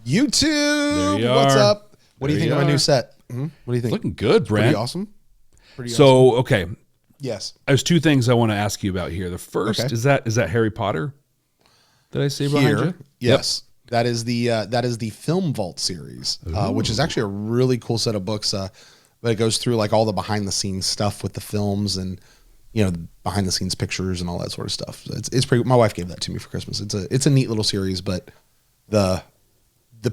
YouTube, what's up? What do you think of my new set? What do you think? Looking good, Brent. Pretty awesome. So, okay. Yes. There's two things I want to ask you about here. The first, is that Harry Potter? Did I say behind you? Yes. Yep. That is the Film Vault series, which is actually a really cool set of books. But it goes through like all the behind the scenes stuff with the films and, you know, behind the scenes pictures and all that sort of stuff. It's pretty, my wife gave that to me for Christmas. It's a neat little series, but the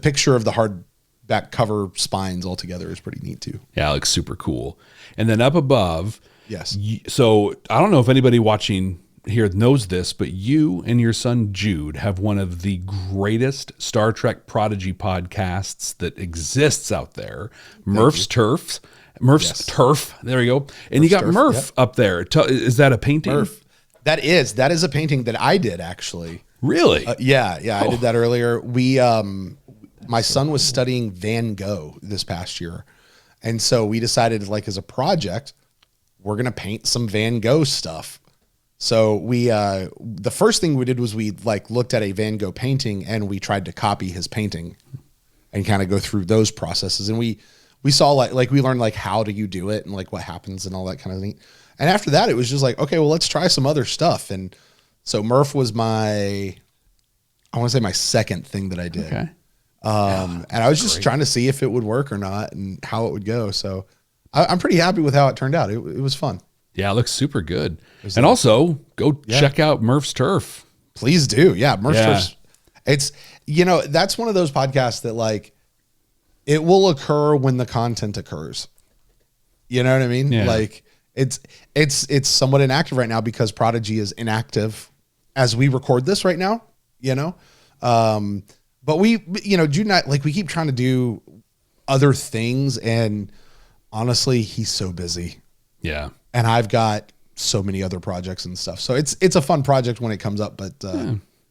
picture of the hardback cover spines all together is pretty neat too. Yeah, it looks super cool. And then up above, yes. So I don't know if anybody watching here knows this, but you and your son Jude have one of the greatest Star Trek prodigy podcasts that exists out there. Murph's Turf. There you go. And you got Murph up there. Is that a painting? Murph. That is a painting that I did actually. Really? Yeah. I did that earlier. My son was studying Van Gogh this past year. And so we decided, like, as a project, we're going to paint some Van Gogh stuff. So the first thing we did was we looked at a Van Gogh painting and we tried to copy his painting and kind of go through those processes. And we saw we learned how do you do it and what happens and all that kind of thing. And after that, it was just okay, well, let's try some other stuff. And so Murph was my second thing that I did. Okay. And I was just trying to see if it would work or not and how it would go. So I'm pretty happy with how it turned out. It was fun. Yeah, it looks super good. And also go check out Murph's Turf. Please do. Yeah. Murph's Turf. It's, that's one of those podcasts that it will occur when the content occurs. You know what I mean? Yeah. It's somewhat inactive right now because Prodigy is inactive as we record this right now, but we, Jude and I, we keep trying to do other things, and honestly, he's so busy. Yeah. And I've got so many other projects and stuff. So it's a fun project when it comes up, but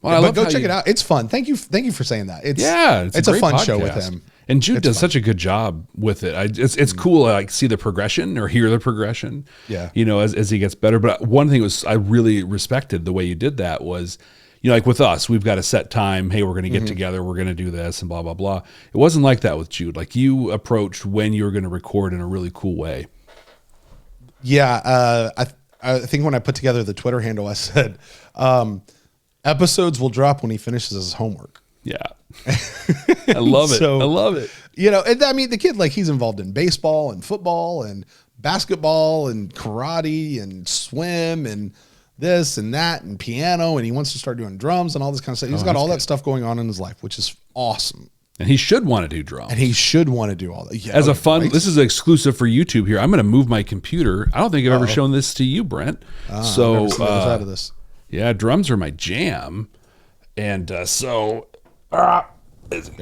but go check it out. It's fun. Thank you for saying that. It's a fun show with him. And Jude does such a good job with it. It's cool to see the progression or hear the progression. Yeah. As he gets better. But one thing I really respected the way you did that was, with us, we've got a set time. Hey, we're going to get together. We're going to do this and blah, blah, blah. It wasn't like that with Jude. You approached when you were going to record in a really cool way. Yeah. I think when I put together the Twitter handle, I said, episodes will drop when he finishes his homework. Yeah. I love it. I love it. And I mean, the kid, he's involved in baseball and football and basketball and karate and swim and this and that and piano. And he wants to start doing drums and all this kind of stuff. He's got all that stuff going on in his life, which is awesome. And he should want to do drums. And he should want to do all that. Yeah, as a fun, right? This is exclusive for YouTube here. I'm going to move my computer. I don't think I've ever shown this to you, Brent. So, I've never seen the other side of this. Yeah, drums are my jam. And there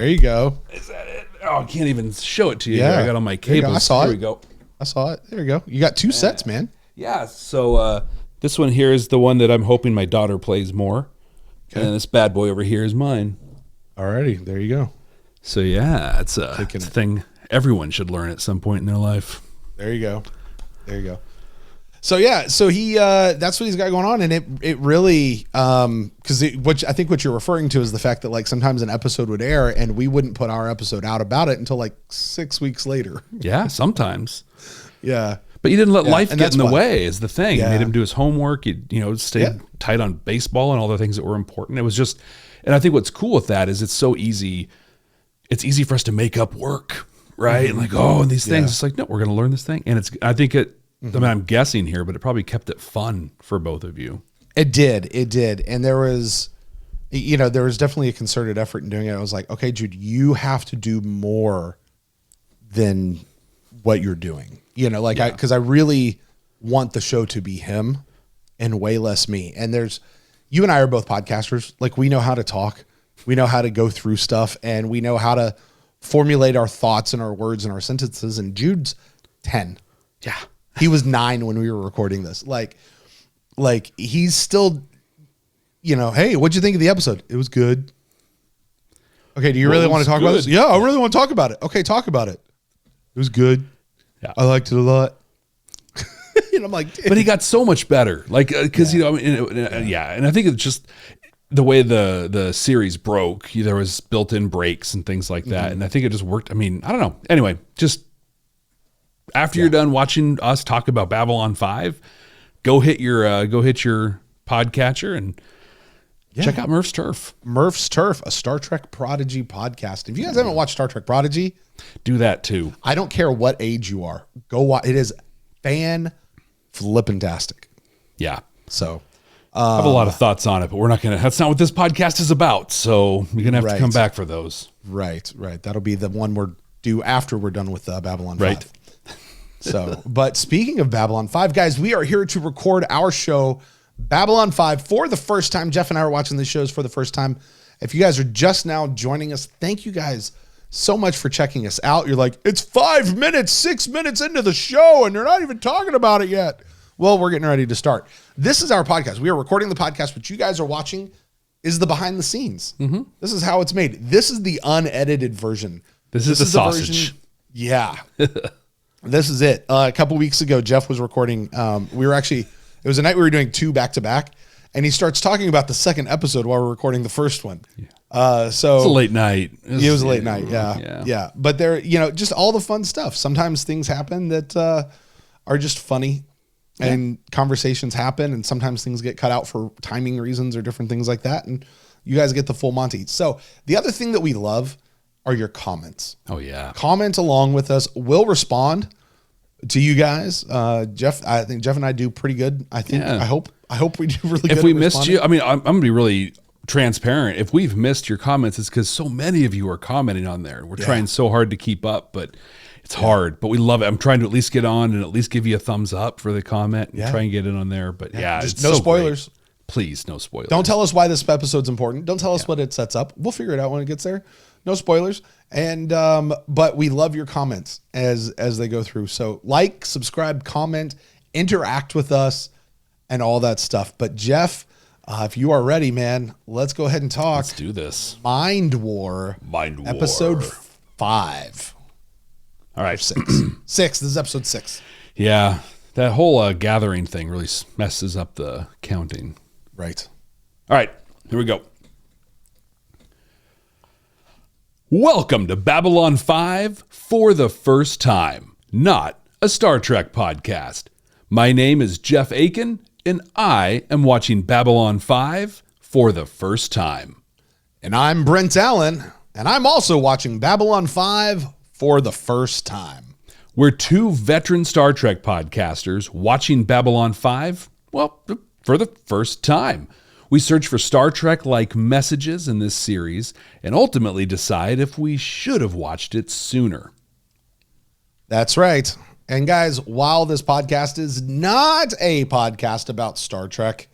you go. Is that it? Oh, I can't even show it to you. Yeah. I got all my cables. I saw it. Here we go. I saw it. There you go. You got two sets, man. Yeah. So this one here is the one that I'm hoping my daughter plays more. Okay. And this bad boy over here is mine. Alrighty. There you go. So yeah, it's a thing everyone should learn at some point in their life. There you go. So yeah, so he that's what he's got going on, and it really because I think what you're referring to is the fact that sometimes an episode would air and we wouldn't put our episode out about it until 6 weeks later. Yeah, sometimes. Yeah. But you didn't let life get in the way is the thing. Yeah. You made him do his homework. You stayed tight on baseball and all the things that were important. It was just, and I think what's cool with that is it's so easy. It's easy for us to make up work, right? And and these things, it's no, we're going to learn this thing. And I think I mean, I'm guessing here, but it probably kept it fun for both of you. It did. And there was definitely a concerted effort in doing it. I was like, okay, Jude, you have to do more than what you're doing, because I really want the show to be him and way less me. And you and I are both podcasters. We know how to talk. We know how to go through stuff, and we know how to formulate our thoughts and our words and our sentences. And Jude's 10. Yeah. He was 9 when we were recording this. He's still, hey, what'd you think of the episode? It was good. Okay. Do you really want to talk about this? Yeah, I really want to talk about it. Okay. Talk about it. It was good. Yeah. I liked it a lot. I'm like, but he got so much better. And I think it's just, the way the series broke, there was built-in breaks and things like that. And I think it just worked. I mean, I don't know. Anyway, just after you're done watching us talk about Babylon 5, go hit your podcatcher and check out Murph's Turf. Murph's Turf, a Star Trek Prodigy podcast. If you guys haven't watched Star Trek Prodigy, do that too. I don't care what age you are. Go watch. It is fan-flippantastic. Yeah. So I have a lot of thoughts on it, but that's not what this podcast is about. So you're going to have to come back for those. Right. That'll be the one we're due after we're done with Babylon 5. Right. So, but speaking of Babylon 5, guys, we are here to record our show, Babylon 5, for the first time. Jeff and I are watching these shows for the first time. If you guys are just now joining us, thank you guys so much for checking us out. You're like, it's 5 minutes, 6 minutes into the show, and they're not even talking about it yet. Well, we're getting ready to start. This is our podcast. We are recording the podcast. What you guys are watching is the behind the scenes. Mm-hmm. This is how it's made. This is the unedited version. This is the sausage. Yeah. This is it. A couple weeks ago, Jeff was recording. It was a night we were doing 2 back-to-back, and he starts talking about the second episode while we're recording the first one. Yeah. So it's a late night. It was a late night. Yeah. But there, just all the fun stuff. Sometimes things happen that are just funny. And conversations happen, and sometimes things get cut out for timing reasons or different things like that. And you guys get the full Monty. So the other thing that we love are your comments. Oh, yeah. Comment along with us. We'll respond to you guys. Jeff, I think Jeff and I do pretty good. I think. Yeah. I hope we do really good. If we missed you, I mean, I'm going to be really transparent. If we've missed your comments, it's because so many of you are commenting on there. We're trying so hard to keep up, but it's hard, but we love it. I'm trying to at least get on and at least give you a thumbs up for the comment and try and get in on there. But just no spoilers. Great. Please, no spoilers. Don't tell us why this episode's important. Don't tell us what it sets up. We'll figure it out when it gets there. No spoilers. And but we love your comments as they go through. So like, subscribe, comment, interact with us, and all that stuff. But Jeff, if you are ready, man, let's go ahead and talk. Let's do this. Mind War. Episode 5. All right. 6. This is episode 6. Yeah. That whole gathering thing really messes up the counting. Right. All right. Here we go. Welcome to Babylon 5 for the first time, not a Star Trek podcast. My name is Jeff Akin, and I am watching Babylon 5 for the first time. And I'm Brent Allen, and I'm also watching Babylon 5 for the first time. We're 2 veteran Star Trek podcasters watching Babylon 5, well, for the first time. We search for Star Trek-like messages in this series and ultimately decide if we should have watched it sooner. That's right. And guys, while this podcast is not a podcast about Star Trek,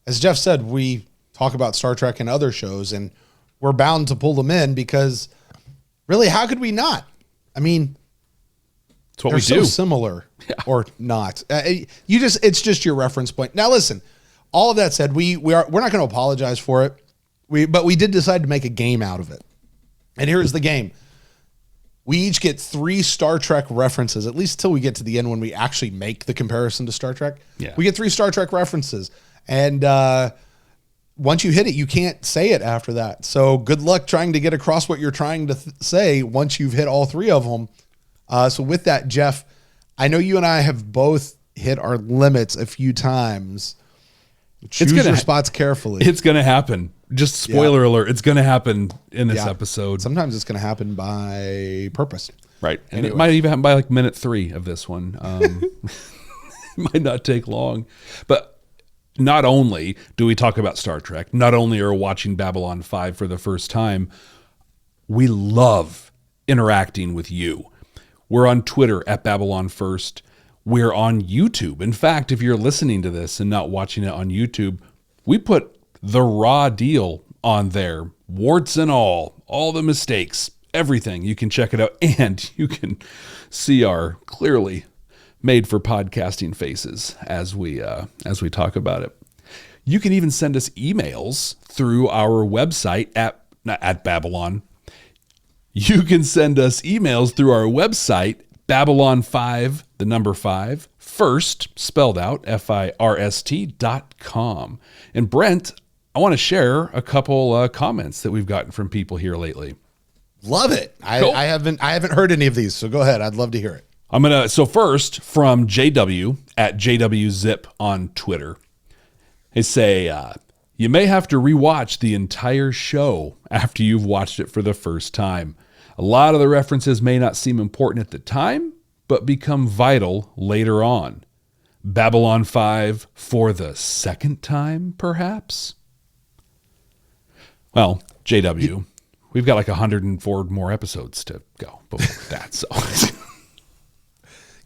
as Jeff said, we talk about Star Trek and other shows, and we're bound to pull them in because really, how could we not? I mean, it's what they're we do. So similar or not. It's just your reference point. Now, listen, all of that said, we're not going to apologize for it. But we did decide to make a game out of it. And here's the game. We each get 3 Star Trek references, at least till we get to the end when we actually make the comparison to Star Trek. Yeah. We get 3 Star Trek references. And once you hit it, you can't say it after that. So good luck trying to get across what you're trying to say once you've hit all 3 of them. So with that, Jeff, I know you and I have both hit our limits a few times. Choose your spots carefully. It's going to happen. Just spoiler alert. It's going to happen in this episode. Sometimes it's going to happen by purpose. Right. And it might even happen by like minute 3 of this one. It might not take long. But not only do we talk about Star Trek, not only are we watching Babylon 5 for the first time, we love interacting with you. We're on Twitter at Babylon First. We're on YouTube. In fact, if you're listening to this and not watching it on YouTube, we put the raw deal on there, warts and all the mistakes, everything. You can check it out, and you can see our clearly made for podcasting faces as we talk about it. You can even send us emails through our website at Babylon. You can send us emails through our website, Babylon5, the number 5, first, spelled out, FIRST.com. And Brent, I want to share a couple comments that we've gotten from people here lately. Love it. Cool. I haven't heard any of these, so go ahead. I'd love to hear it. So first from JW at JWZip on Twitter. They say, you may have to rewatch the entire show after you've watched it for the first time. A lot of the references may not seem important at the time, but become vital later on. Babylon 5 for the second time, perhaps? Well, JW, we've got like 104 more episodes to go before that. So,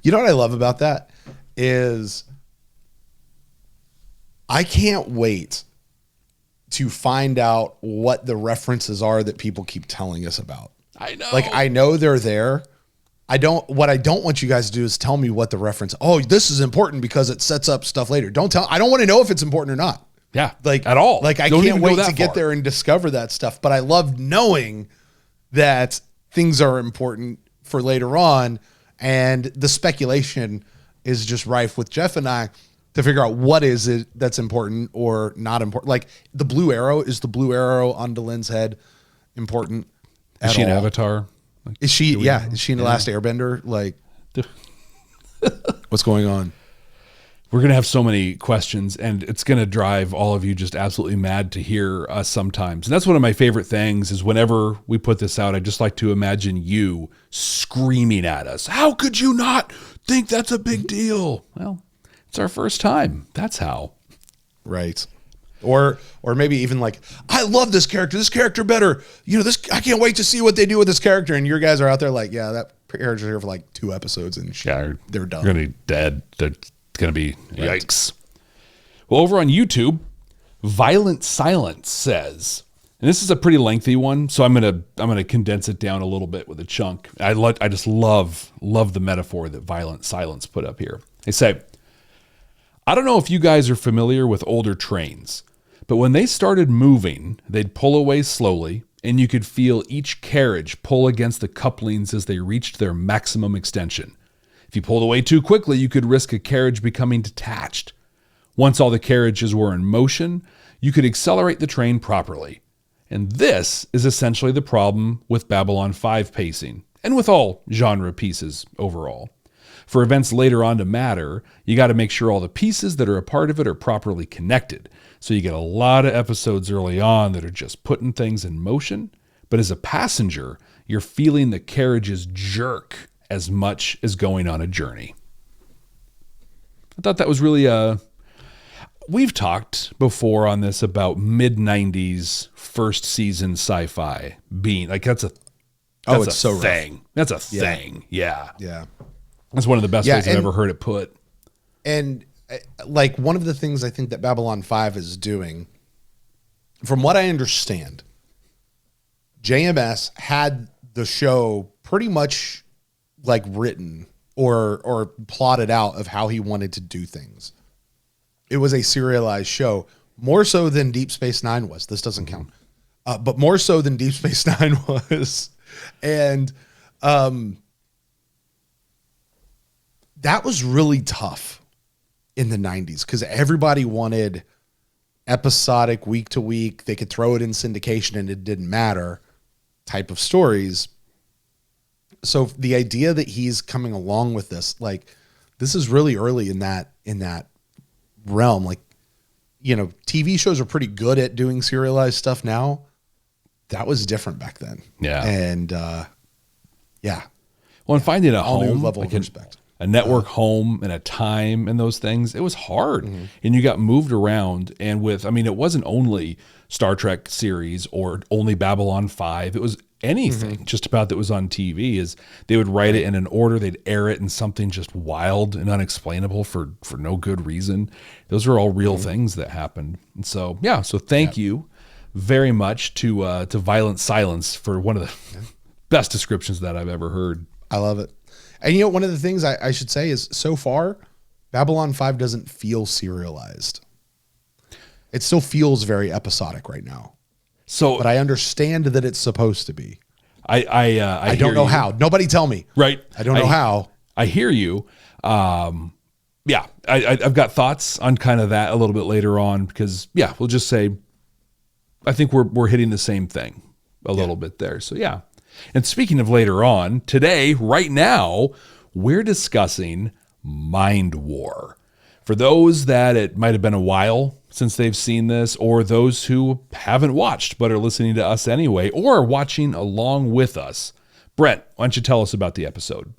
you know what I love about that is I can't wait to find out what the references are that people keep telling us about. I know. Like, I know they're there. What I don't want you guys to do is tell me what the reference. Oh, this is important because it sets up stuff later. I don't want to know if it's important or not. Yeah. Like at all. Like, I can't wait to get there and discover that stuff. But I love knowing that things are important for later on. And the speculation is just rife with Jeff and I to figure out what is it that's important or not important. Like, the blue arrow, is the blue arrow on Delenn's head important? Is she an avatar? Like, is she? Yeah. Is she in the Last Airbender? Like, what's going on? We're going to have so many questions, and it's going to drive all of you just absolutely mad to hear us sometimes. And that's one of my favorite things is whenever we put this out, I just like to imagine you screaming at us. How could you not think that's a big deal? Well, it's our first time. That's how. Right. Or maybe even like, I love this character better. I can't wait to see what they do with this character. And your guys are out there like, yeah, that character's here for like 2 episodes and they're done. They're going to be dead. They're going to be yikes. Well, over on YouTube, Violent Silence says, and this is a pretty lengthy one, so I'm gonna condense it down a little bit with a chunk. I just love the metaphor that Violent Silence put up here. They say, I don't know if you guys are familiar with older trains, but when they started moving, they'd pull away slowly, and you could feel each carriage pull against the couplings as they reached their maximum extension. If you pulled away too quickly, you could risk a carriage becoming detached. Once all the carriages were in motion, you could accelerate the train properly. And this is essentially the problem with Babylon 5 pacing, and with all genre pieces overall. For events later on to matter, you got to make sure all the pieces that are a part of it are properly connected. So you get a lot of episodes early on that are just putting things in motion, but as a passenger, you're feeling the carriages jerk as much as going on a journey. I thought that was really we've talked before on this about mid-90s first season sci-fi being like that's a thing. Rough. That's a thing. Yeah. Yeah. That's one of the best ways I've ever heard it put. And like one of the things I think that Babylon 5 is doing, from what I understand, JMS had the show pretty much like written or plotted out of how he wanted to do things. It was a serialized show, more so than Deep Space Nine was. This doesn't count, but more so than Deep Space Nine was. And that was really tough in the 90s because everybody wanted episodic, week to week. They could throw it in syndication and it didn't matter type of stories. So the idea that he's coming along with this, like, this is really early in that realm. Like, you know, TV shows are pretty good at doing serialized stuff now. That was different back then. Yeah. And yeah. Well, and finding a all new home, level like of respect. a network home and a time and those things, it was hard. Mm-hmm. And you got moved around. And it wasn't only Star Trek series or only Babylon 5. It was anything just about that was on TV. Is they would write it in an order, they'd air it in something just wild and unexplainable for no good reason. Those are all real things that happened. And so, yeah, so thank you very much to Violent Silence for one of the best descriptions that I've ever heard. I love it. And you know, one of the things I should say is so far, Babylon 5 doesn't feel serialized. It still feels very episodic right now. But I understand that it's supposed to be. I don't know how. Nobody tell me. Right. I don't know how. I hear you. I've got thoughts on kind of that a little bit later on because, we'll just say I think we're hitting the same thing a little bit there. So yeah. And speaking of later on, today, right now, we're discussing Mind War. For those that it might have been a while since they've seen this, or those who haven't watched but are listening to us anyway, or watching along with us, Brent, why don't you tell us about the episode?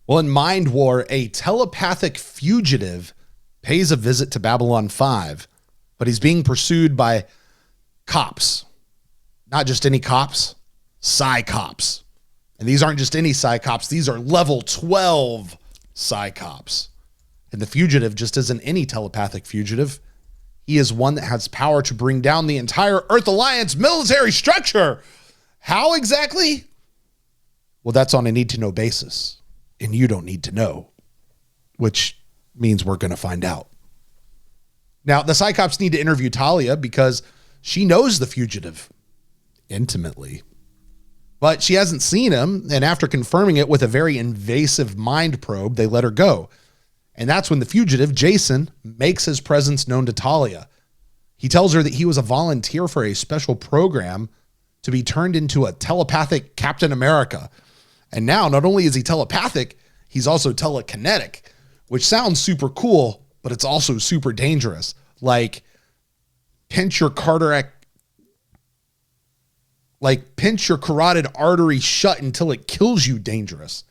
Well, in Mind War, a telepathic fugitive pays a visit to Babylon 5, but he's being pursued by cops. Not just any cops, Psi Cops. And these aren't just any Psi Cops, these are level 12 Psi Cops. And the fugitive just isn't any telepathic fugitive. He is one that has power to bring down the entire Earth Alliance military structure. How exactly? Well, that's on a need-to-know basis. And you don't need to know, which means we're going to find out. Now, the Psi Cops need to interview Talia because she knows the fugitive intimately, but she hasn't seen him. And after confirming it with a very invasive mind probe, they let her go. And that's when the fugitive, Jason, makes his presence known to Talia. He tells her that he was a volunteer for a special program to be turned into a telepathic Captain America. And now, not only is he telepathic, he's also telekinetic, which sounds super cool, but it's also super dangerous. Like, pinch your carotid artery shut until it kills you dangerous.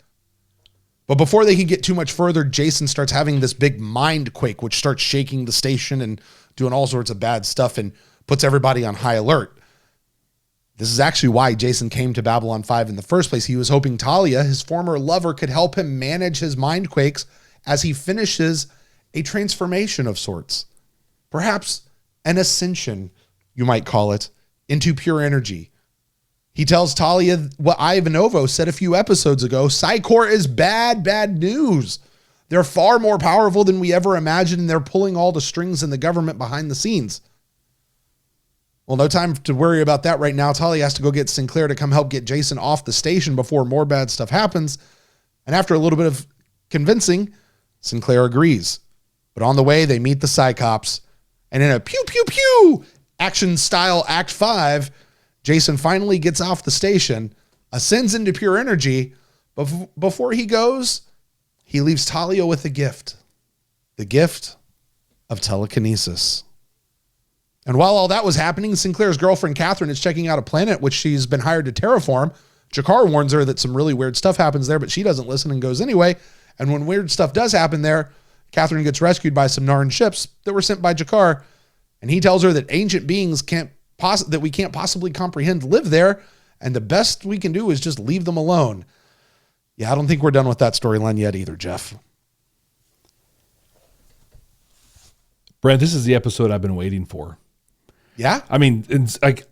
But before they can get too much further, Jason starts having this big mind quake, which starts shaking the station and doing all sorts of bad stuff and puts everybody on high alert. This is actually why Jason came to Babylon 5 in the first place. He was hoping Talia, his former lover, could help him manage his mind quakes as he finishes a transformation of sorts. Perhaps an ascension, you might call it, into pure energy. He tells Talia what Ivanovo said a few episodes ago: Psi Corp is bad, bad news. They're far more powerful than we ever imagined, and they're pulling all the strings in the government behind the scenes. Well, no time to worry about that right now. Talia has to go get Sinclair to come help get Jason off the station before more bad stuff happens. And after a little bit of convincing, Sinclair agrees. But on the way, they meet the Psi Cops. And in a pew, pew, pew action style Act 5, Jason finally gets off the station, ascends into pure energy, but before he goes, he leaves Talia with a gift. The gift of telekinesis. And while all that was happening, Sinclair's girlfriend, Catherine, is checking out a planet which she's been hired to terraform. Jakar warns her that some really weird stuff happens there, but she doesn't listen and goes anyway. And when weird stuff does happen there, Catherine gets rescued by some Narn ships that were sent by Jakar. And he tells her that ancient beings that we can't possibly comprehend live there, and the best we can do is just leave them alone. Yeah, I don't think we're done with that storyline yet either, Jeff. Brent, this is the episode I've been waiting for. Yeah? I mean, it's like,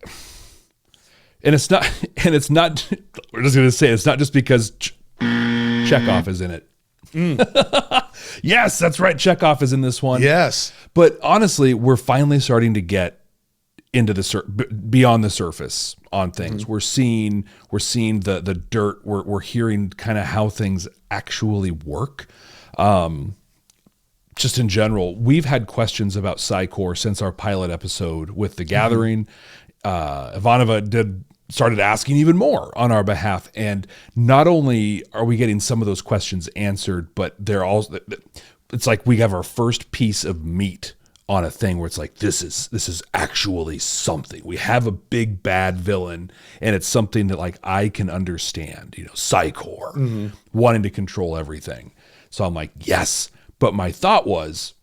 and it's not, we're just going to say, it's not just because Chekov is in it. Yes, that's right. Chekov is in this one. Yes. But honestly, we're finally starting to get into the beyond the surface on things. We're seeing the dirt. We're hearing kind of how things actually work. Just in general, we've had questions about Psi Corp since our pilot episode with The Gathering. Ivanova started asking even more on our behalf. And not only are we getting some of those questions answered, but they're also, it's like we have our first piece of meat on a thing where it's like, this is actually something. We have a big bad villain, and it's something that like I can understand, Psi Corp wanting to control everything. So I'm like, yes. But my thought was,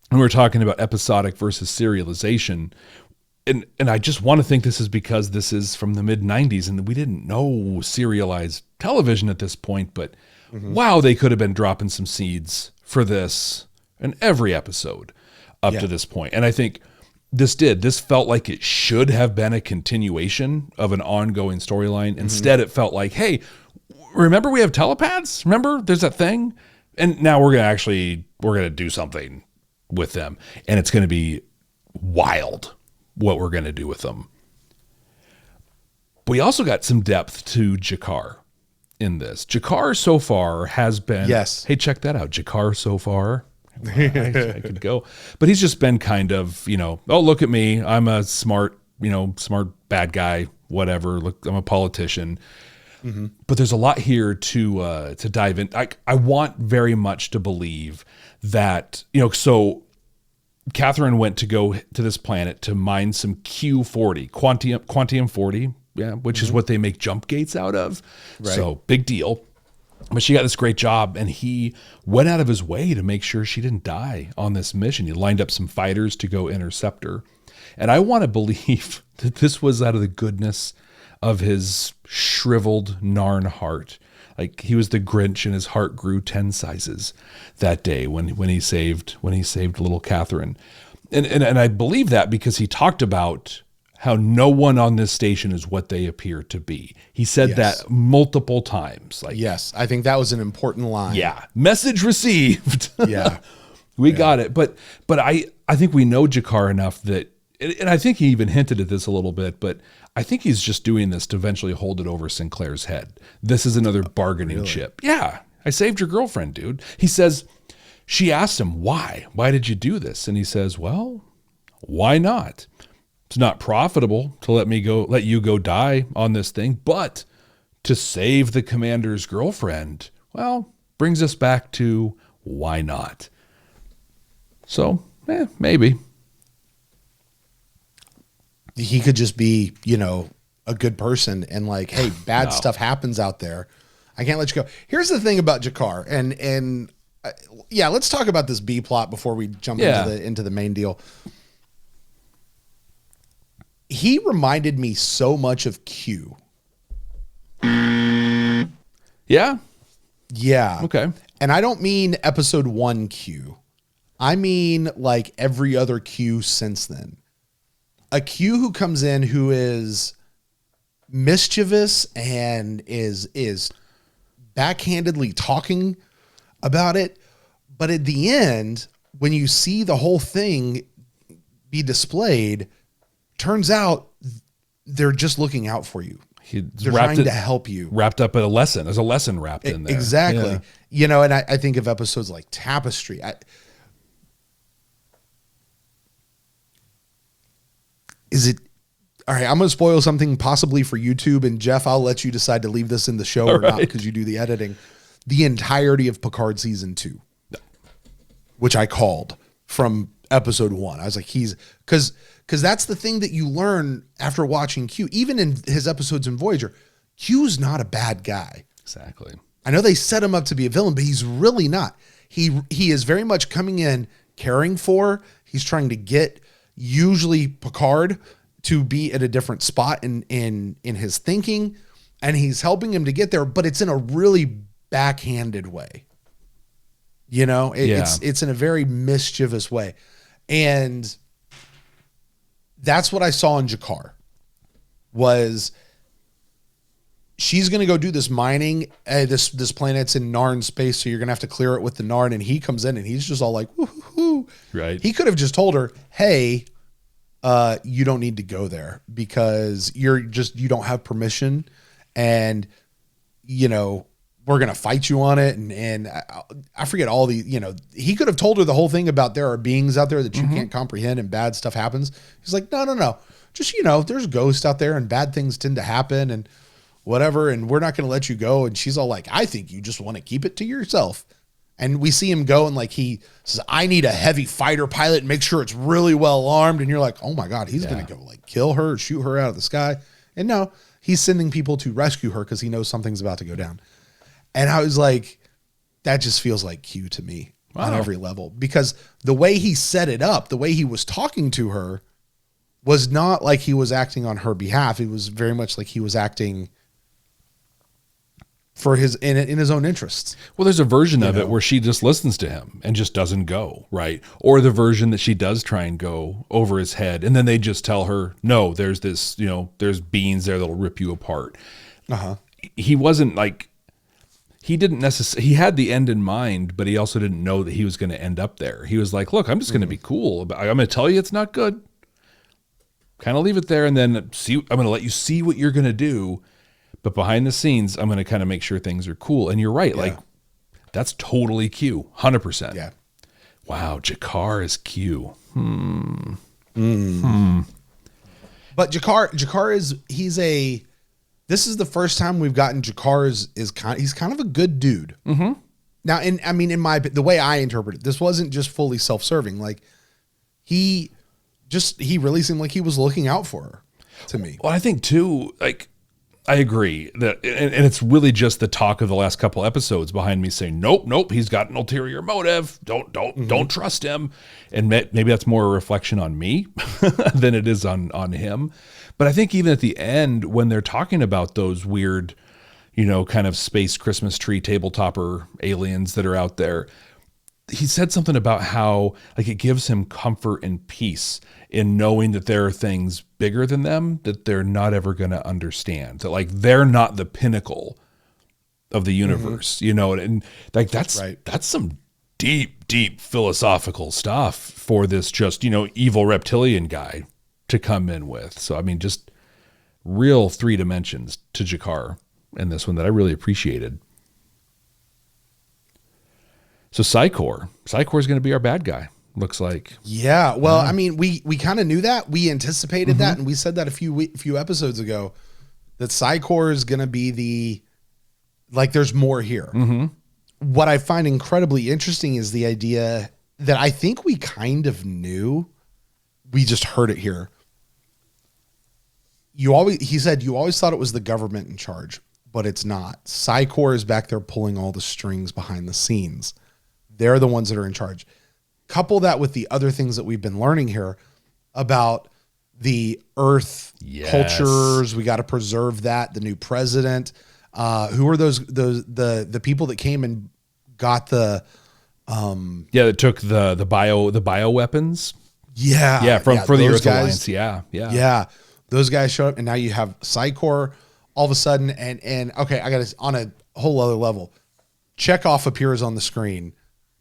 when we're talking about episodic versus serialization, and I just want to think this is because this is from the mid 90s and we didn't know serialized television at this point, but wow, they could have been dropping some seeds for this in every episode up to this point. And I think this felt like it should have been a continuation of an ongoing storyline. Instead, it felt like, hey, remember we have telepaths? Remember there's that thing? And now we're going to do something with them. And it's going to be wild what we're going to do with them. But we also got some depth to Jakar in this. Jakar so far has been, yes. Hey, check that out. Jakar so far I could go. But he's just been kind of, oh, look at me. I'm a smart bad guy, whatever. Look, I'm a politician. Mm-hmm. But there's a lot here to dive in. I want very much to believe that, so Catherine went to go to this planet to mine some Q40, quantium 40, which is what they make jump gates out of. Right. So big deal. But she got this great job, and he went out of his way to make sure she didn't die on this mission. He lined up some fighters to go intercept her. And I want to believe that this was out of the goodness of his shriveled Narn heart. Like he was the Grinch and his heart grew 10 sizes that day when he saved little Catherine. And I believe that because he talked about how no one on this station is what they appear to be. He said that multiple times. Like, yes, I think that was an important line. Yeah. Message received. Yeah. We got it. But I think we know G'Kar enough that, and I think he even hinted at this a little bit, but I think he's just doing this to eventually hold it over Sinclair's head. This is another bargaining chip. Yeah, I saved your girlfriend, dude. He says, she asked him, why? Why did you do this? And he says, well, why not? It's not profitable to let you go die on this thing, but to save the commander's girlfriend, well, brings us back to why not? So, maybe. He could just be, a good person and like, hey, bad stuff happens out there. I can't let you go. Here's the thing about G'Kar, and let's talk about this B plot before we jump into the main deal. He reminded me so much of Q. Yeah. Yeah. Okay. And I don't mean episode 1 Q. I mean like every other Q since then. A Q who comes in who is mischievous and is backhandedly talking about it. But at the end, when you see the whole thing be displayed, turns out they're just looking out for you. They're trying to help you. Wrapped up at a lesson. There's a lesson wrapped in there. Exactly. Yeah. And I think of episodes like Tapestry. All right, I'm going to spoil something possibly for YouTube, and Jeff, I'll let you decide to leave this in the show or not because you do the editing. The entirety of Picard season 2, which I called from episode 1. I was like, because that's the thing that you learn after watching Q. Even in his episodes in Voyager, Q's not a bad guy. Exactly. I know they set him up to be a villain, but he's really not. He is very much coming in, caring for. He's trying to get usually Picard to be at a different spot in his thinking, and he's helping him to get there, but it's in a really backhanded way. It's in a very mischievous way. And that's what I saw in G'Kar was she's going to go do this mining. This planet's in Narn space, so you're going to have to clear it with the Narn. And he comes in and he's just all like, woo-hoo-hoo. Right. He could have just told her, hey, you don't need to go there because you don't have permission. And, we're going to fight you on it. And I forget all the, he could have told her the whole thing about there are beings out there that you can't comprehend and bad stuff happens. He's like, no. Just, there's ghosts out there and bad things tend to happen and whatever. And we're not going to let you go. And she's all like, I think you just want to keep it to yourself. And we see him go and like, he says, I need a heavy fighter pilot and make sure it's really well armed. And you're like, oh my God, he's going to go like kill her, shoot her out of the sky. And no, he's sending people to rescue her because he knows something's about to go down. And I was like, that just feels like Q to me on every level, because the way he set it up, the way he was talking to her was not like he was acting on her behalf. It was very much like he was acting for in his own interests. Well, there's a version of it where she just listens to him and just doesn't go, right? Or the version that she does try and go over his head, and then they just tell her, no, there's this, there's beings there that'll rip you apart. He wasn't like, he didn't necessarily, he had the end in mind, but he also didn't know that he was going to end up there. He was like, look, I'm just going to be cool. I'm going to tell you it's not good. Kind of leave it there, and then I'm going to let you see what you're going to do. But behind the scenes, I'm going to kind of make sure things are cool. And you're right. Yeah. Like, that's totally Q, 100%. Yeah. Wow, Jakar is Q. But Jakar is this is the first time we've gotten Jakar he's kind of a good dude. Mm-hmm. Now, the way I interpret it, this wasn't just fully self-serving. Like he really seemed like he was looking out for her to me. Well, I think too, like, I agree that, and it's really just the talk of the last couple episodes behind me saying, nope, he's got an ulterior motive. Don't trust him. And maybe that's more a reflection on me than it is on him. But I think even at the end, when they're talking about those weird, kind of space Christmas tree tabletopper aliens that are out there, he said something about how like it gives him comfort and peace in knowing that there are things bigger than them that they're not ever going to understand. That like they're not the pinnacle of the universe, and like that's some deep philosophical stuff for this just, evil reptilian guy to come in with. So I mean, just real 3 dimensions to Jakar in this one that I really appreciated. So Psi Corp is going to be our bad guy, looks like. Yeah. Well, I mean, we kind of knew that. We anticipated that. And we said that a few episodes ago that Psi Corp is going to be there's more here. Mm-hmm. What I find incredibly interesting is the idea that I think we kind of knew. We just heard it here. He said, you always thought it was the government in charge, but it's not. Psi Corp is back there pulling all the strings behind the scenes. They're the ones that are in charge. Couple that with the other things that we've been learning here about the Earth cultures. We got to preserve that. The new president. Who are the people that came and got the that took the bio weapons. Yeah. For the Earth guys, Alliance. Yeah. Those guys showed up, and now you have Psi Corp all of a sudden. And okay, I got this on a whole other level. Chekov appears on the screen.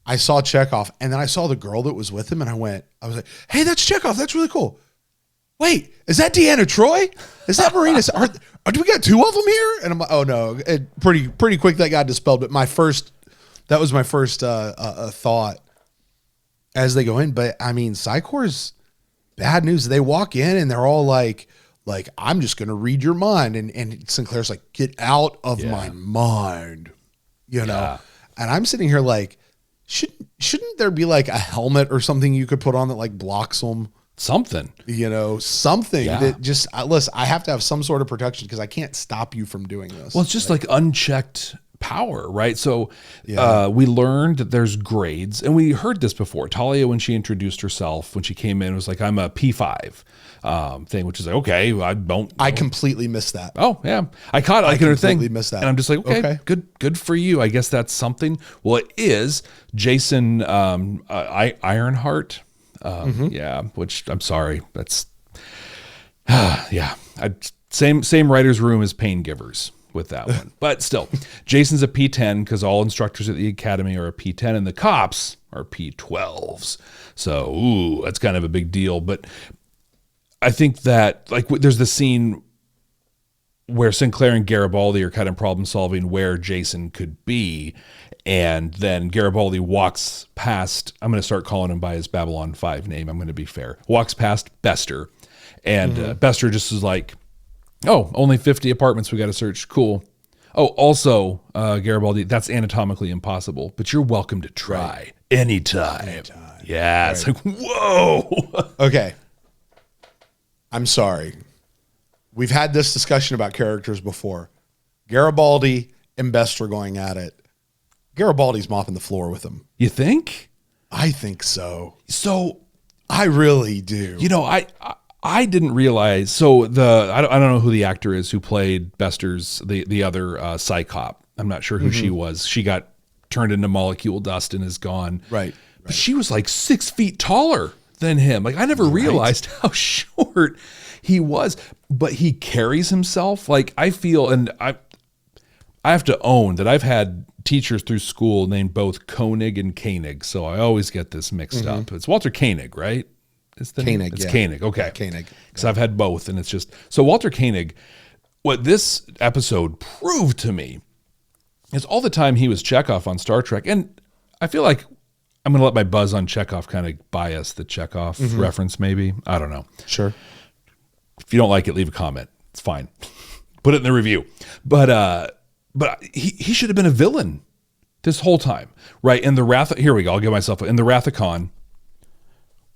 I saw Chekov, and then I saw the girl that was with him, and I was like, hey, that's Chekov. That's really cool. Wait, is that Deanna Troi? Is that Marina? Do we got 2 of them here? And I'm like, oh no. Pretty quick that got dispelled, but that was my first thought as they go in. But I mean, Psi Corp's bad news. They walk in and they're all like, I'm just going to read your mind. And Sinclair's like, get out of my mind, And I'm sitting here like, shouldn't there be like a helmet or something you could put on that like blocks them? Something, something that just, listen, I have to have some sort of protection because I can't stop you from doing this. Well, it's just like unchecked power, right? So we learned that there's grades, and we heard this before. Talia, when she introduced herself, when she came in, was like, I'm a P5 thing, which is like, okay, I completely missed that. Oh yeah. I caught it like in her thing. Missed that. And I'm just like, okay, good for you. I guess that's something. Well, it is Jason Ironheart. Which I'm sorry. That's same writer's room as Pain Givers with that one. But still, Jason's a P10 because all instructors at the academy are a P10 and the cops are P12s. So, that's kind of a big deal. But I think that like there's the scene where Sinclair and Garibaldi are kind of problem solving where Jason could be. And then Garibaldi walks past, I'm going to start calling him by his Babylon 5 name. I'm going to be fair. Walks past Bester. And Bester just is like, oh, only 50 apartments we got to search. Cool. Oh, also, Garibaldi, that's anatomically impossible, but you're welcome to try anytime. Yeah, it's like, whoa. Okay. I'm sorry. We've had this discussion about characters before. Garibaldi and Bester going at it. Garibaldi's mopping the floor with him. You think? I think so. So I really do. I didn't realize. So I don't know who the actor is who played Bester's the other Psi Cop. I'm not sure who she was. She got turned into molecule dust and is gone. Right. But she was like 6 feet taller than him. Like I never realized how short he was. But he carries himself like I feel, and I have to own that I've had teachers through school named both Koenig and Koenig, so I always get this mixed up. It's Walter Koenig, right? It's Koenig. It's Koenig. Okay, Koenig. Because I've had both, and it's just so Walter Koenig. What this episode proved to me is all the time he was Chekov on Star Trek, and I feel like I'm going to let my buzz on Chekov kind of bias the Chekov reference, maybe. I don't know. Sure. If you don't like it, leave a comment. It's fine. Put it in the review. But he should have been a villain this whole time, right? In the Wrath, here we go. I'll give myself in the Wrath of Khan.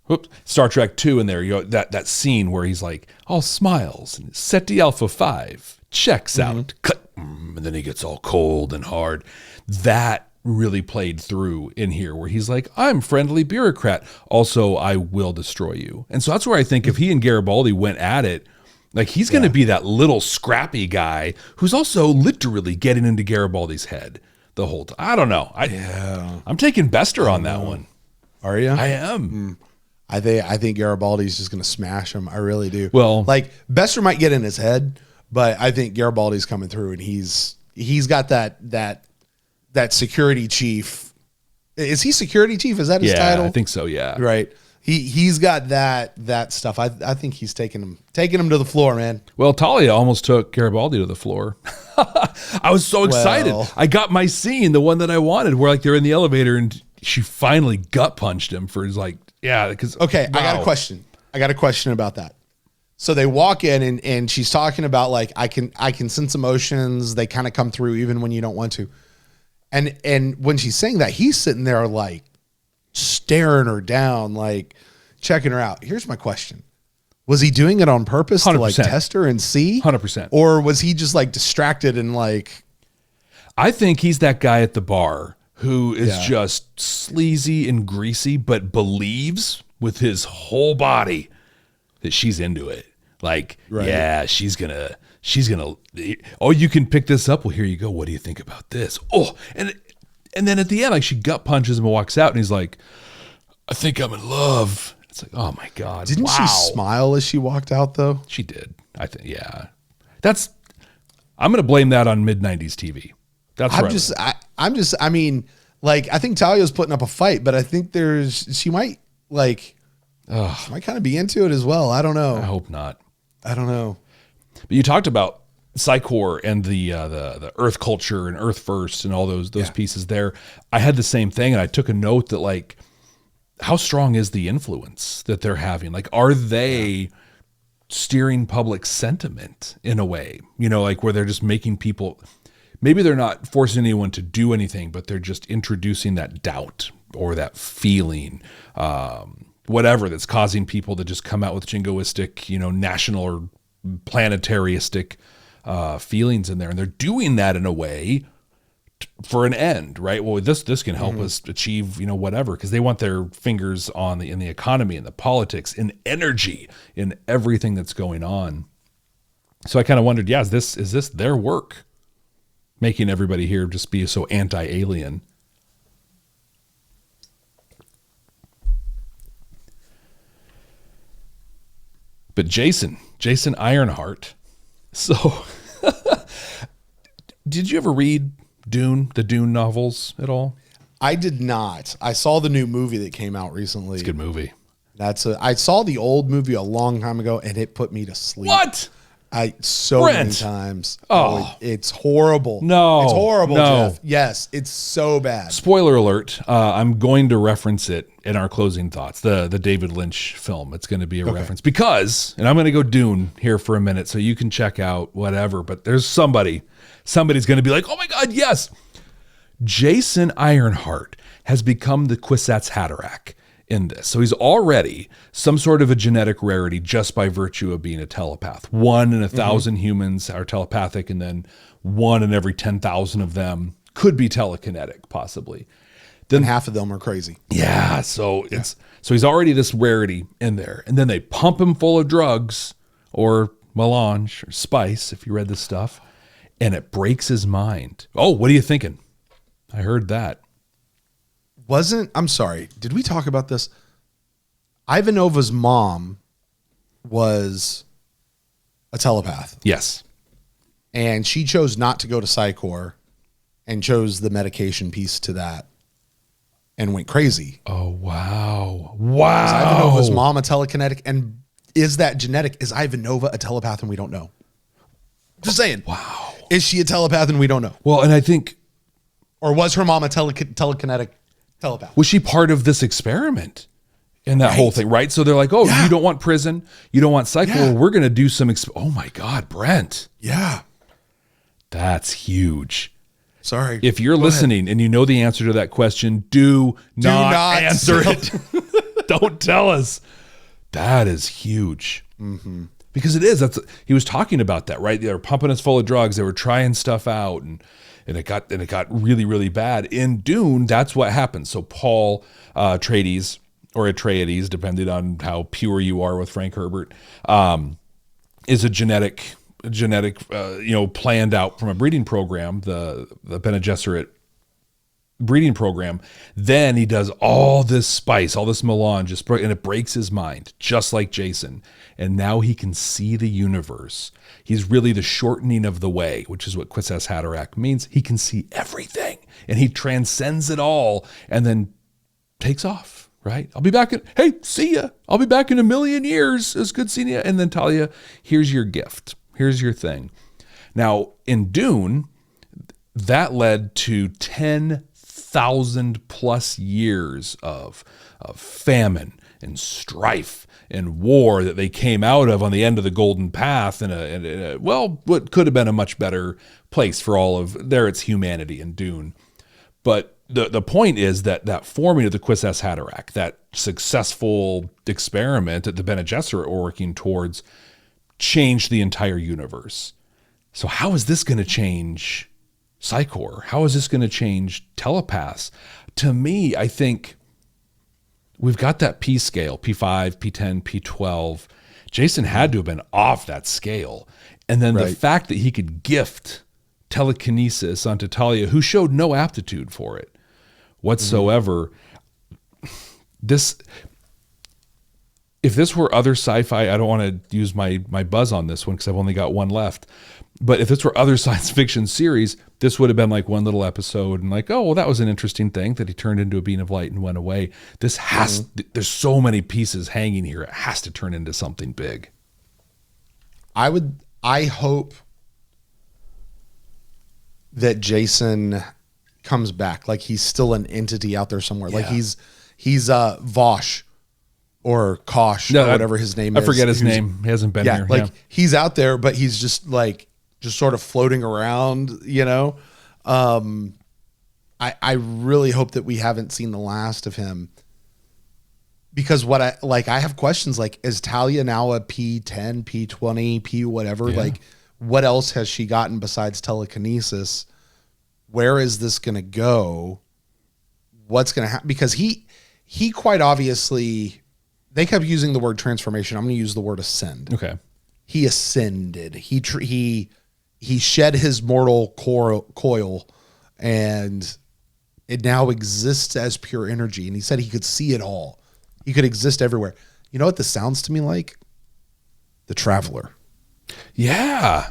Oops, Star Trek 2 in there. You know, that scene where he's like all smiles and SETI Alpha 5 checks out, cut, and then he gets all cold and hard. That really played through in here, where he's like, "I'm friendly bureaucrat. Also, I will destroy you." And so that's where I think if he and Garibaldi went at it, like he's going to be that little scrappy guy who's also literally getting into Garibaldi's head the whole time. I don't know. I'm taking Bester on that one. Are you? I am. I think Garibaldi's just going to smash him. I really do. Well, like Bester might get in his head, but I think Garibaldi's coming through, and he's got that security chief. Is he security chief? Is that his title? I think so. Yeah. Right. He's got that stuff. I think he's taking him to the floor, man. Well, Talia almost took Garibaldi to the floor. I was so excited. Well. I got my scene, the one that I wanted, where like they're in the elevator and she finally gut punched him for his like, because okay, wow. I got a question about that. So they walk in and she's talking about like I can sense emotions. They kind of come through even when you don't want to. And when she's saying that, he's sitting there like staring her down, like checking her out. Here's my question. Was he doing it on purpose 100%. To like test her and see? 100%. Or was he just like distracted and like... I think he's that guy at the bar who is just sleazy and greasy, but believes with his whole body that she's into it. Like, she's gonna, oh, you can pick this up. Well, here you go. What do you think about this? Oh, and then at the end, like she gut punches him and walks out and he's like, I think I'm in love. It's like, oh my God. Didn't she smile as she walked out though? She did. I think, I'm going to blame that on mid-90s TV. That's right. I mean, like, I think Talia's putting up a fight, but I think she might kind of be into it as well. I don't know. I hope not. I don't know. But you talked about Psi Corp and the Earth culture and Earth First and all those pieces there. I had the same thing, and I took a note that like, how strong is the influence that they're having? Like, are they steering public sentiment in a way? You know, like where they're just making people. Maybe they're not forcing anyone to do anything, but they're just introducing that doubt or that feeling, whatever, that's causing people to just come out with jingoistic, national or planetaristic feelings in there. And they're doing that in a way for an end, right? Well, this can help us achieve, whatever, because they want their fingers in the economy, in the politics, in energy, in everything that's going on. So I kind of wondered, is this their work? Making everybody here just be so anti-alien. But Jason Ironheart. So, did you ever read Dune, the Dune novels at all? I did not. I saw the new movie that came out recently. It's a good movie. I saw the old movie a long time ago, and it put me to sleep. What? Many times. Oh, it's horrible. No, it's horrible, Jeff. Yes, it's so bad. Spoiler alert. I'm going to reference it in our closing thoughts. The David Lynch film. It's going to be a reference because, and I'm going to go Dune here for a minute so you can check out whatever, but there's somebody's going to be like, oh my God, yes. Jason Ironheart has become the Kwisatz Haderach in this. So he's already some sort of a genetic rarity just by virtue of being a telepath. 1 in 1,000 humans are telepathic, and then 1 in every 10,000 of them could be telekinetic, possibly. Then half of them are crazy. Yeah. So he's already this rarity in there. And then they pump him full of drugs or melange or spice, if you read this stuff, and it breaks his mind. Oh, what are you thinking? I heard that. I'm sorry, did we talk about this? Ivanova's mom was a telepath. Yes. And she chose not to go to Psi Corp and chose the medication piece to that and went crazy. Oh, wow. Is Ivanova's mom a telekinetic? And is that genetic? Is Ivanova a telepath and we don't know? Just saying. Wow. Is she a telepath and we don't know? Well, and I think... Or was her mom a telekinetic Telepath. Was she part of this experiment in that whole thing, right? So they're like, oh, you don't want prison. You don't want cycle. Yeah. Well, we're going to do some. Oh my God, Brent. Yeah. That's huge. Sorry. If you're listening and you know the answer to that question, do not answer it. Don't tell us. That is huge. Mm-hmm. Because it is. He was talking about that, right? They were pumping us full of drugs. They were trying stuff out, and it got really, really bad. In Dune, that's what happened. So Paul Atreides, or Atreides, depending on how pure you are with Frank Herbert, is a genetic planned out from a breeding program, the Bene Gesserit breeding program. Then he does all this spice, all this melange, and it breaks his mind, just like Jason. And now he can see the universe. He's really the shortening of the way, which is what Kwisatz Haderach means. He can see everything, and he transcends it all, and then takes off. Right? I'll be back hey, see ya. I'll be back in a million years. It's good seeing you. And then Talia, here's your gift. Here's your thing. Now, in Dune, that led to 10,000 plus years of famine and strife and war that they came out of on the end of the Golden Path in what could have been a much better place for all of its humanity in Dune. But the point is that forming of the Kwisatz Haderach, that successful experiment that the Bene Gesserit were working towards, changed the entire universe. So how is this going to change Psi Corp? How is this going to change telepaths? To me, I think we've got that P scale, P5, P10, P12. Jason had to have been off that scale. And then the fact that he could gift telekinesis onto Talia, who showed no aptitude for it whatsoever. If this were other sci-fi, I don't want to use my buzz on this one because I've only got one left. But if this were other science fiction series, this would have been like one little episode and like, oh, well, that was an interesting thing that he turned into a being of light and went away. This has, there's so many pieces hanging here. It has to turn into something big. I hope that Jason comes back. Like he's still an entity out there somewhere. Yeah. Like he's Vosh or Kosh or whatever his name is. I forget his name. He hasn't been here. Like he's out there, but he's just sort of floating around, you know? I really hope that we haven't seen the last of him, because I have questions like, is Talia now a P10, P20, P whatever? Yeah. Like what else has she gotten besides telekinesis? Where is this going to go? What's going to happen? Because he quite obviously, they kept using the word transformation. I'm going to use the word ascend. Okay. He ascended. He shed his mortal coil, and it now exists as pure energy. And he said he could see it all. He could exist everywhere. You know what this sounds to me like? The Traveler. Yeah.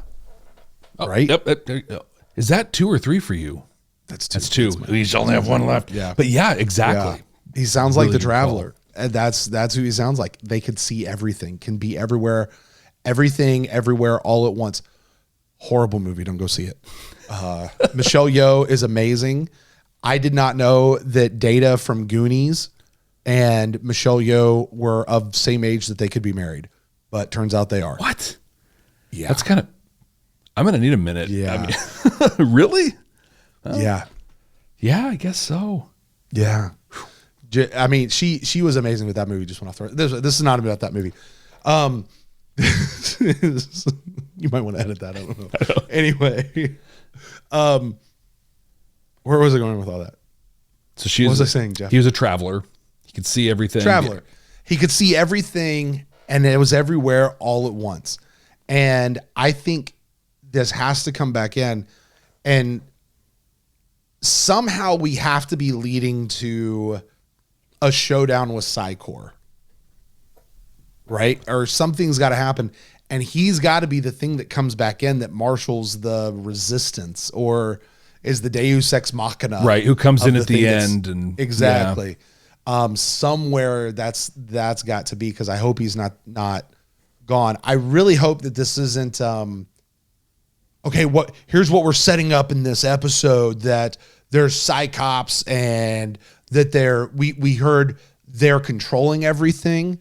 Right? Yep. Is that 2 or 3 for you? That's 2. That's 2. We only have one left. Yeah. But yeah, exactly. Yeah. He sounds really like the Traveler. And that's who he sounds like. They could see everything, can be everywhere, everything, everywhere, all at once. Horrible movie. Don't go see it. Michelle Yeoh is amazing. I did not know that Data from Goonies and Michelle Yeoh were of same age that they could be married, but turns out they are. What? Yeah. That's kind of, I'm going to need a minute. Yeah. I mean, really? Yeah. Yeah, I guess so. Yeah. I mean, she was amazing with that movie. Just went off the this is not about that movie. You might want to edit that. I don't know. Anyway, where was I going with all that? So what was I saying, Jeff? He was a traveler. He could see everything. Traveler. He could see everything, and it was everywhere all at once. And I think this has to come back in, and somehow we have to be leading to a showdown with Psi Corp, right? Or something's got to happen, and he's got to be the thing that comes back in that marshals the resistance, or is the Deus Ex Machina, right? Who comes in at the end, and exactly. Yeah. Somewhere that's got to be, because I hope he's not gone. I really hope that this isn't here's what we're setting up in this episode, that there's Psi Cops and that we heard they're controlling everything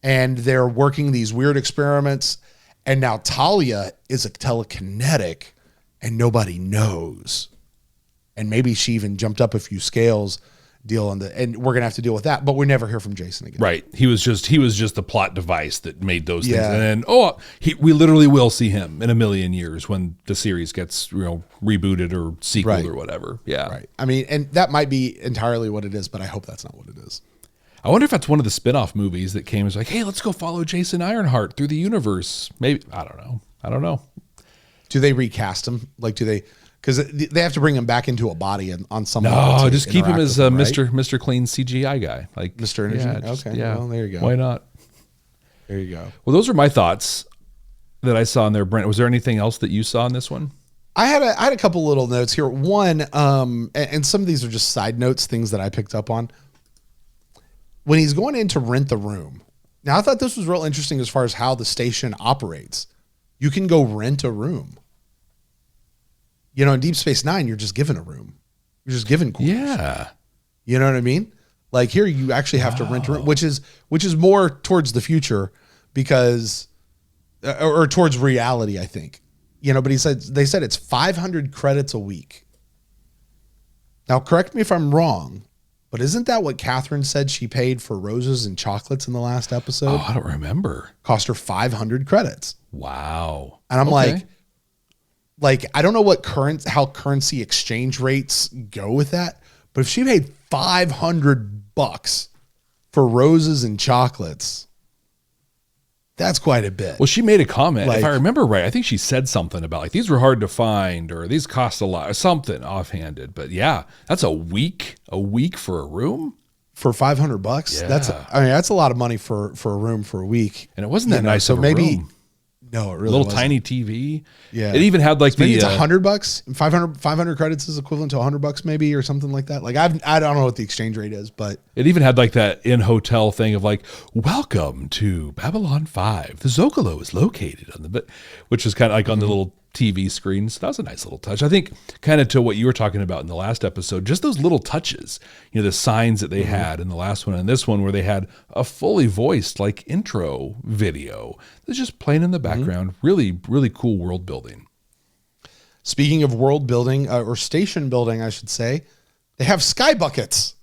and they're working these weird experiments. And now Talia is a telekinetic and nobody knows. And maybe she even jumped up a few scales and we're going to have to deal with that, but we never hear from Jason again. Right. He was just the plot device that made those things. And then, we literally will see him in a million years when the series gets, rebooted or sequeled or whatever. Yeah. Right. I mean, and that might be entirely what it is, but I hope that's not what it is. I wonder if that's one of the spin-off movies that came as like, hey, let's go follow Jason Ironheart through the universe. Maybe. I don't know. Do they recast him? Like, because they have to bring him back into a body on some level. No, just keep him as Mr. Clean CGI guy. Like Mr. Energy? Okay. Yeah. Well, there you go. Why not? There you go. Well, those are my thoughts that I saw in there. Brent, was there anything else that you saw in this one? I had a couple little notes here. One, and some of these are just side notes, things that I picked up on. When he's going in to rent the room. Now, I thought this was real interesting as far as how the station operates. You can go rent a room. In Deep Space Nine, you're just given a room. You're just given quarters. Yeah. You know what I mean? Like here, you actually have to rent a room, which is more towards the future because, or towards reality, I think. But they said it's 500 credits a week. Now, correct me if I'm wrong, but isn't that what Catherine said she paid for roses and chocolates in the last episode? Oh, I don't remember. Cost her 500 credits. Wow. And I'm like, I don't know how currency exchange rates go with that, but if she paid $500 for roses and chocolates, that's quite a bit. Well, she made a comment, if I remember right. I think she said something about like these were hard to find or these cost a lot, or something offhanded. But yeah, that's a week for a room for $500. Yeah. That's a lot of money for a room for a week. And it wasn't that nice. So maybe. Room. No, it really little wasn't. Tiny TV. Yeah. It even had like so maybe it's $100. 500 credits is equivalent to $100 maybe, or something like that. Like I don't know what the exchange rate is, but it even had like that in hotel thing of like, welcome to Babylon 5. The Zocalo is located on which was kind of like on the little TV screen. So that was a nice little touch. I think kind of to what you were talking about in the last episode, just those little touches, the signs that they had in the last one and this one where they had a fully voiced like intro video that's just playing in the background. Really, really cool world building. Speaking of world building or station building, I should say, they have sky buckets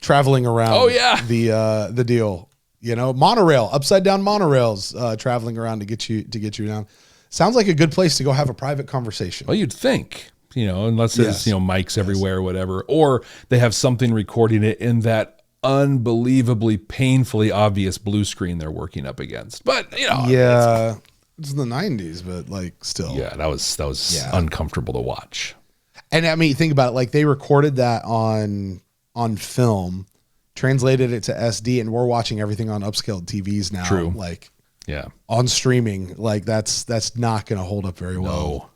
traveling around. Oh yeah. The deal, monorail, upside down monorails, traveling around to get you down. Sounds like a good place to go have a private conversation. Well, you'd think, unless there's, mics everywhere or whatever, or they have something recording it in that unbelievably painfully obvious blue screen they're working up against. But, yeah, it's the 90s, but like still. Yeah, that was uncomfortable to watch. And I mean, think about it, like they recorded that on film, translated it to SD, and we're watching everything on upscaled TVs now. True. Like, yeah, on streaming, like that's not going to hold up very well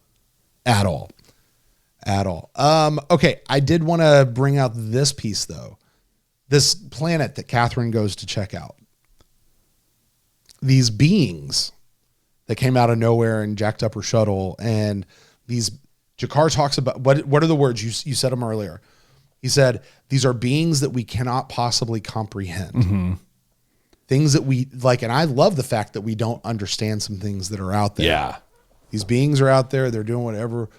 at all. Okay, I did want to bring out this piece though. This planet that Catherine goes to check out. These beings that came out of nowhere and jacked up her shuttle, and Jakar talks about what are the words you said them earlier. He said these are beings that we cannot possibly comprehend. Mm-hmm. Things that we like, and I love the fact that we don't understand some things that are out there. Yeah. These beings are out there. They're doing whatever.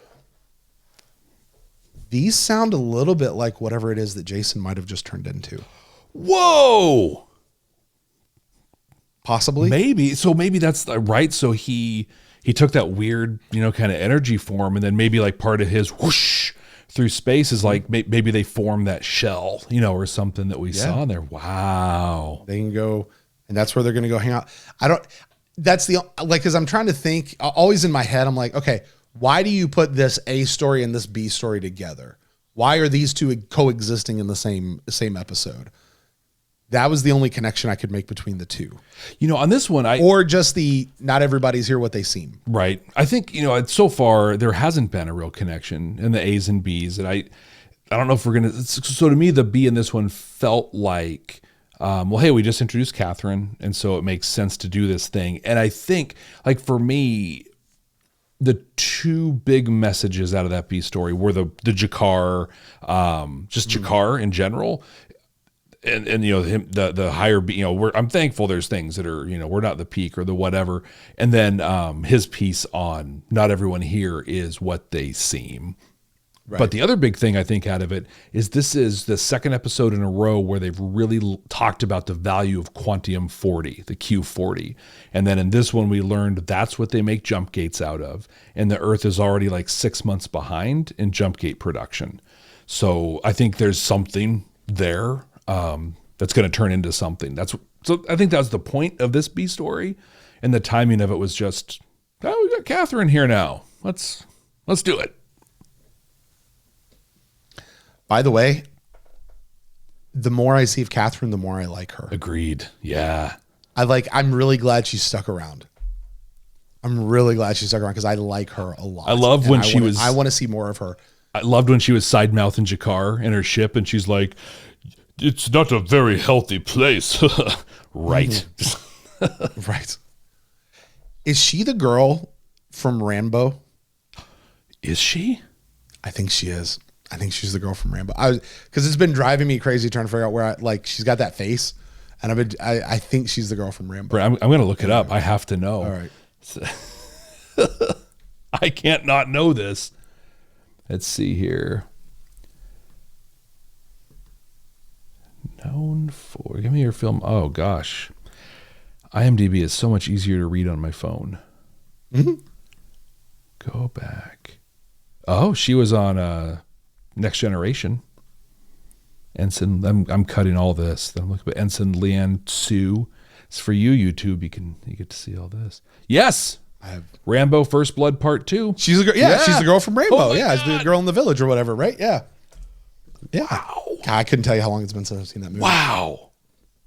These sound a little bit like whatever it is that Jason might have just turned into. Whoa. Possibly. Maybe. So maybe that's right. So he took that weird, kind of energy form, and then maybe like part of his whoosh through space is like maybe they form that shell, or something that we saw in there. Wow. They can go, and that's where they're going to go hang out. Because I'm trying to think, always in my head, I'm like, okay, why do you put this A story and this B story together? Why are these two coexisting in the same episode? That was the only connection I could make between the two. On this one, or just not everybody's here what they seem. Right. I think, so far there hasn't been a real connection in the A's and B's. And I don't know if we're going to, so to me, the B in this one felt like, hey, we just introduced Catherine. And so it makes sense to do this thing. And I think like for me, the two big messages out of that B story were the Jakar, just Jakar in general. and you know him the higher, you know, I'm thankful there's things that are, you know, we're not the peak or the whatever. And then his piece on not everyone here is what they seem. Right. But the other big thing I think out of it is this is the second episode in a row where they've really talked about the value of Quantium 40, the Q40. And then in this one, we learned that's what they make jump gates out of. And the Earth is already like 6 months behind in jump gate production. So I think there's something there that's going to turn into something. So I think that's the point of this B story. And the timing of it was just, oh, we got Catherine here now. Let's do it. By the way, the more I see of Catherine, the more I like her. Agreed. Yeah. I'm really glad she stuck around. I'm really glad she stuck around because I like her a lot. I love when I want to see more of her. I loved when she was side mouthing Jakar in her ship and she's like, it's not a very healthy place. Right. Mm-hmm. Right. Is she the girl from Rambo? Is she? I think she is. I think she's the girl from Rambo. Because it's been driving me crazy trying to figure out where she's got that face, and I think she's the girl from Rambo. I'm going to look it up. I have to know. All right. I can't not know this. Let's see here. Known for, give me your film. Oh gosh, IMDb is so much easier to read on my phone. Mm-hmm. Go back. Oh, she was on Next Generation. Ensign, I'm cutting all this. I'm looking at Ensign Leanne Sue. It's for you, YouTube. You get to see all this. Yes, I have Rambo: First Blood Part 2. She's the girl. Yeah, she's the girl from Rambo. Oh yeah, God. it's the girl in the village or whatever, right? Yeah. Yeah. Wow. God, I couldn't tell you how long it's been since I've seen that movie. Wow.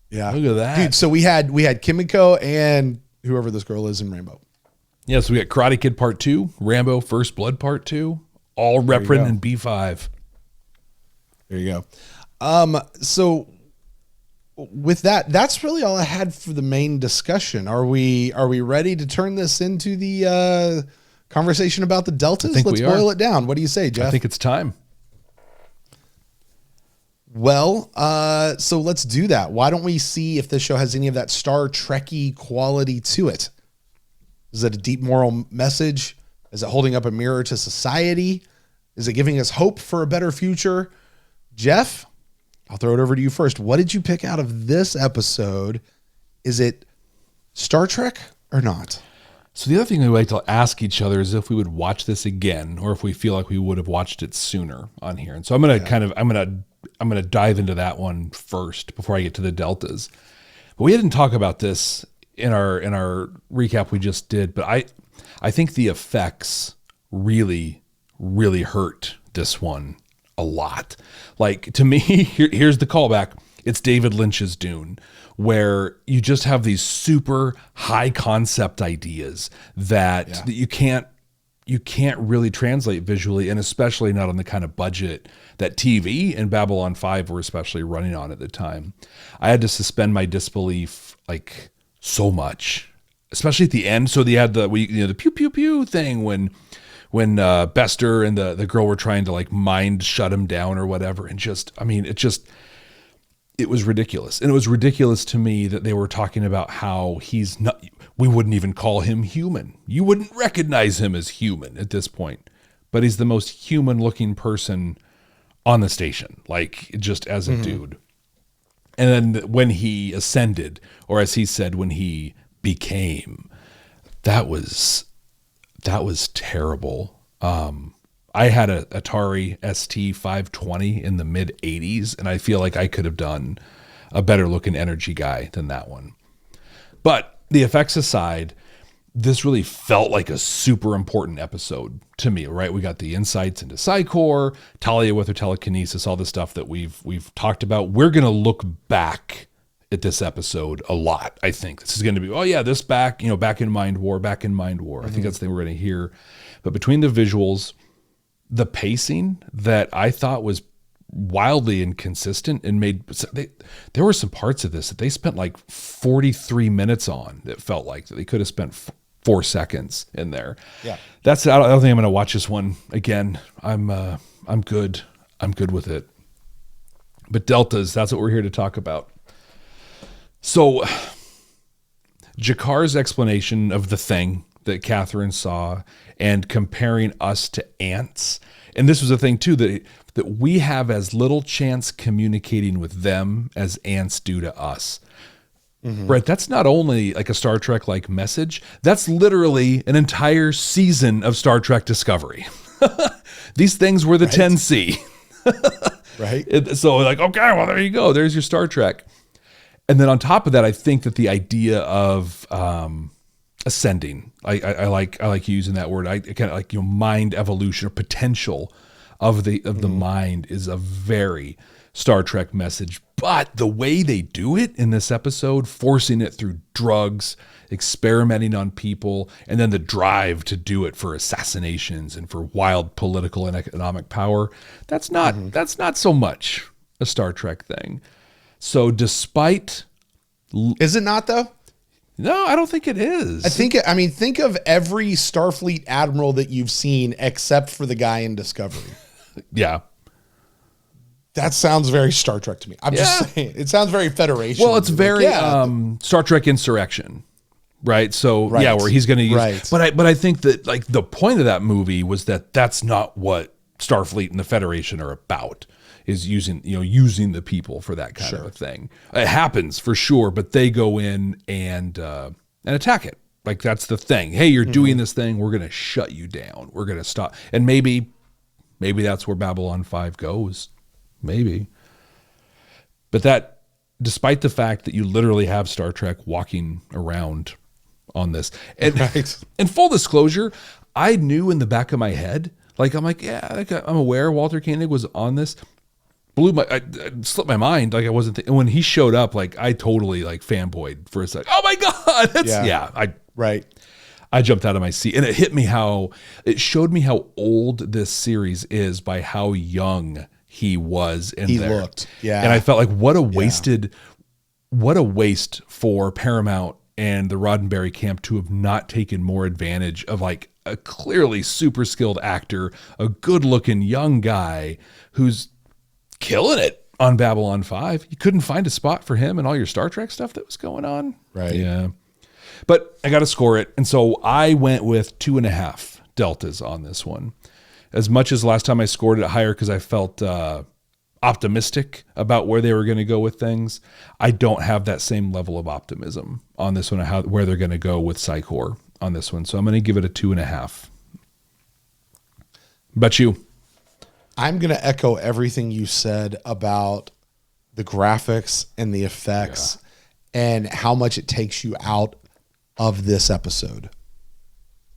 Yeah. Look at that. Dude, so we had Kimiko and whoever this girl is in Rambo. Yeah, so we got Karate Kid Part 2, Rambo: First Blood Part 2, all reprint in B5. There you go. So with that, that's really all I had for the main discussion. Are we ready to turn this into the conversation about the deltas? Let's boil it down. What do you say, Jeff? I think it's time. Well, so let's do that. Why don't we see if this show has any of that Star Trek-y quality to it? Is it a deep moral message? Is it holding up a mirror to society? Is it giving us hope for a better future? Jeff, I'll throw it over to you first. What did you pick out of this episode? Is it Star Trek or not? So the other thing we like to ask each other is if we would watch this again, or if we feel like we would have watched it sooner on here. And so I'm going to dive into that one first before I get to the deltas. But we didn't talk about this in our recap we just did, but I think the effects really, really hurt this one a lot. Like, to me, here's the callback. It's David Lynch's Dune, where you just have these super high concept ideas that you can't really translate visually, and especially not on the kind of budget that TV and Babylon 5 were especially running on at the time. I had to suspend my disbelief like so much, especially at the end. So they had the pew pew pew thing when Bester and the girl were trying to like mind shut him down or whatever, and it was ridiculous. And it was ridiculous to me that they were talking about how he's not, we wouldn't even call him human. You wouldn't recognize him as human at this point, but he's the most human looking person on the station, like just as a dude. And then when he ascended, or as he said, when he became, that was terrible. I had a Atari ST 520 in the mid 80s, and I feel like I could have done a better looking energy guy than that one. But the effects aside, this really felt like a super important episode to me, right? We got the insights into Psi Corp, Talia with her telekinesis, all the stuff that we've talked about. We're going to look back at this episode a lot. I think this is going to be, this back in Mind War. I think that's the thing we're going to hear. But between the visuals, the pacing that I thought was wildly inconsistent and there were some parts of this that they spent like 43 minutes on. It felt like that they could have spent 4 seconds in there. Yeah. I don't think I'm going to watch this one again. I'm good. I'm good with it. But deltas, that's what we're here to talk about. So Jakar's explanation of the thing that Catherine saw and comparing us to ants. And this was a thing too, that we have as little chance communicating with them as ants do to us. Brett, that's not only like a Star Trek like message, that's literally an entire season of Star Trek Discovery. These things were the 10C. Right. So like, okay, well, there you go. There's your Star Trek. And then on top of that, I think that the idea of ascending, I like using that word. I kind of like, mind evolution or potential of the mind is a very Star Trek message. But the way they do it in this episode, forcing it through drugs, experimenting on people, and then the drive to do it for assassinations and for wild political and economic power, that's not so much a Star Trek thing. So despite... Is it not, though? No, I don't think it is. think of every Starfleet admiral that you've seen except for the guy in Discovery. Yeah. That sounds very Star Trek to me. I'm just saying. It sounds very Federation. Well, it's very Star Trek Insurrection, right? So where he's going to use. Right. But I think that like the point of that movie was that that's not what Starfleet and the Federation are about. Is using the people for that kind of a thing. It happens for sure, but they go in and attack it. Like that's the thing. Hey, you're doing this thing. We're going to shut you down. We're going to stop. And maybe that's where Babylon 5 goes. Maybe. But that, despite the fact that you literally have Star Trek walking around on this. And in full disclosure, I knew in the back of my head, I'm aware Walter Koenig was on this. I slipped my mind. Like I wasn't, when he showed up, like I totally like fanboyed for a second. Oh my God. I jumped out of my seat, and it showed me how old this series is by how young he was in there. Looked. Yeah. And I felt like what a waste for Paramount and the Roddenberry camp to have not taken more advantage of like a clearly super skilled actor, a good looking young guy who's killing it on Babylon 5. You couldn't find a spot for him and all your Star Trek stuff that was going on. Right. Yeah. But I got to score it. And so I went with 2.5 deltas on this one. As much as last time I scored it higher because I felt optimistic about where they were going to go with things, I don't have that same level of optimism on this one, where they're going to go with Psi Corp on this one. So I'm going to give it a 2.5. But you? I'm going to echo everything you said about the graphics and the effects and how much it takes you out of this episode.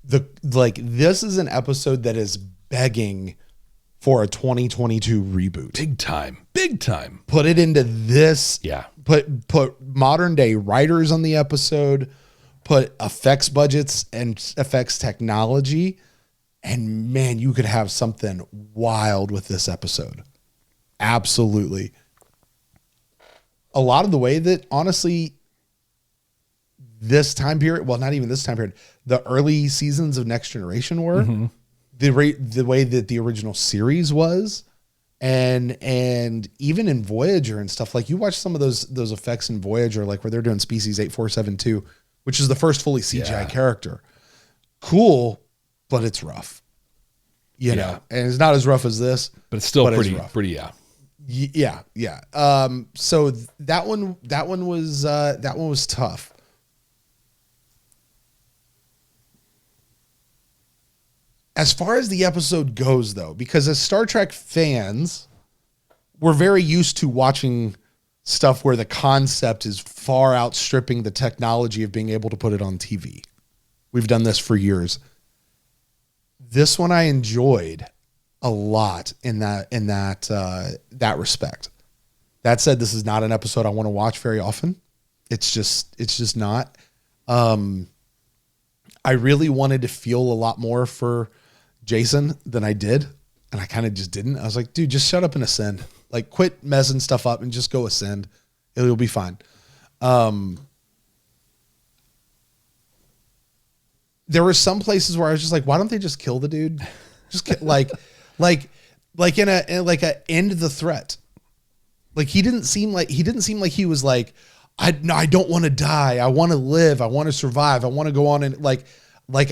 This is an episode that is begging for a 2022 reboot. Big time. Put it into this. Yeah. Put modern day writers on the episode, put effects budgets and effects technology. And man, you could have something wild with this episode. Absolutely. A lot of the way that, honestly, this time period, well, not even this time period, the early seasons of Next Generation were, the way that the original series was, and even in Voyager and stuff, like you watch some of those effects in Voyager, like where they're doing Species 8472, which is the first fully CGI character. Cool. But it's rough, you know, and it's not as rough as this, but it's still pretty. Yeah. So that one was tough. As far as the episode goes, though, because as Star Trek fans, we're very used to watching stuff where the concept is far outstripping the technology of being able to put it on TV. We've done this for years. This one I enjoyed a lot in that respect. That said, this is not an episode I want to watch very often. It's just not. I really wanted to feel a lot more for Jason than I did, and I kind of just didn't. I was like, dude, just shut up and ascend. Like, quit messing stuff up and just go ascend. It'll be fine. There were some places where I was just like, why don't they just kill the dude? Just like in a end the threat. Like he didn't seem like he was like, I don't want to die. I want to live. I want to survive. I want to go on and like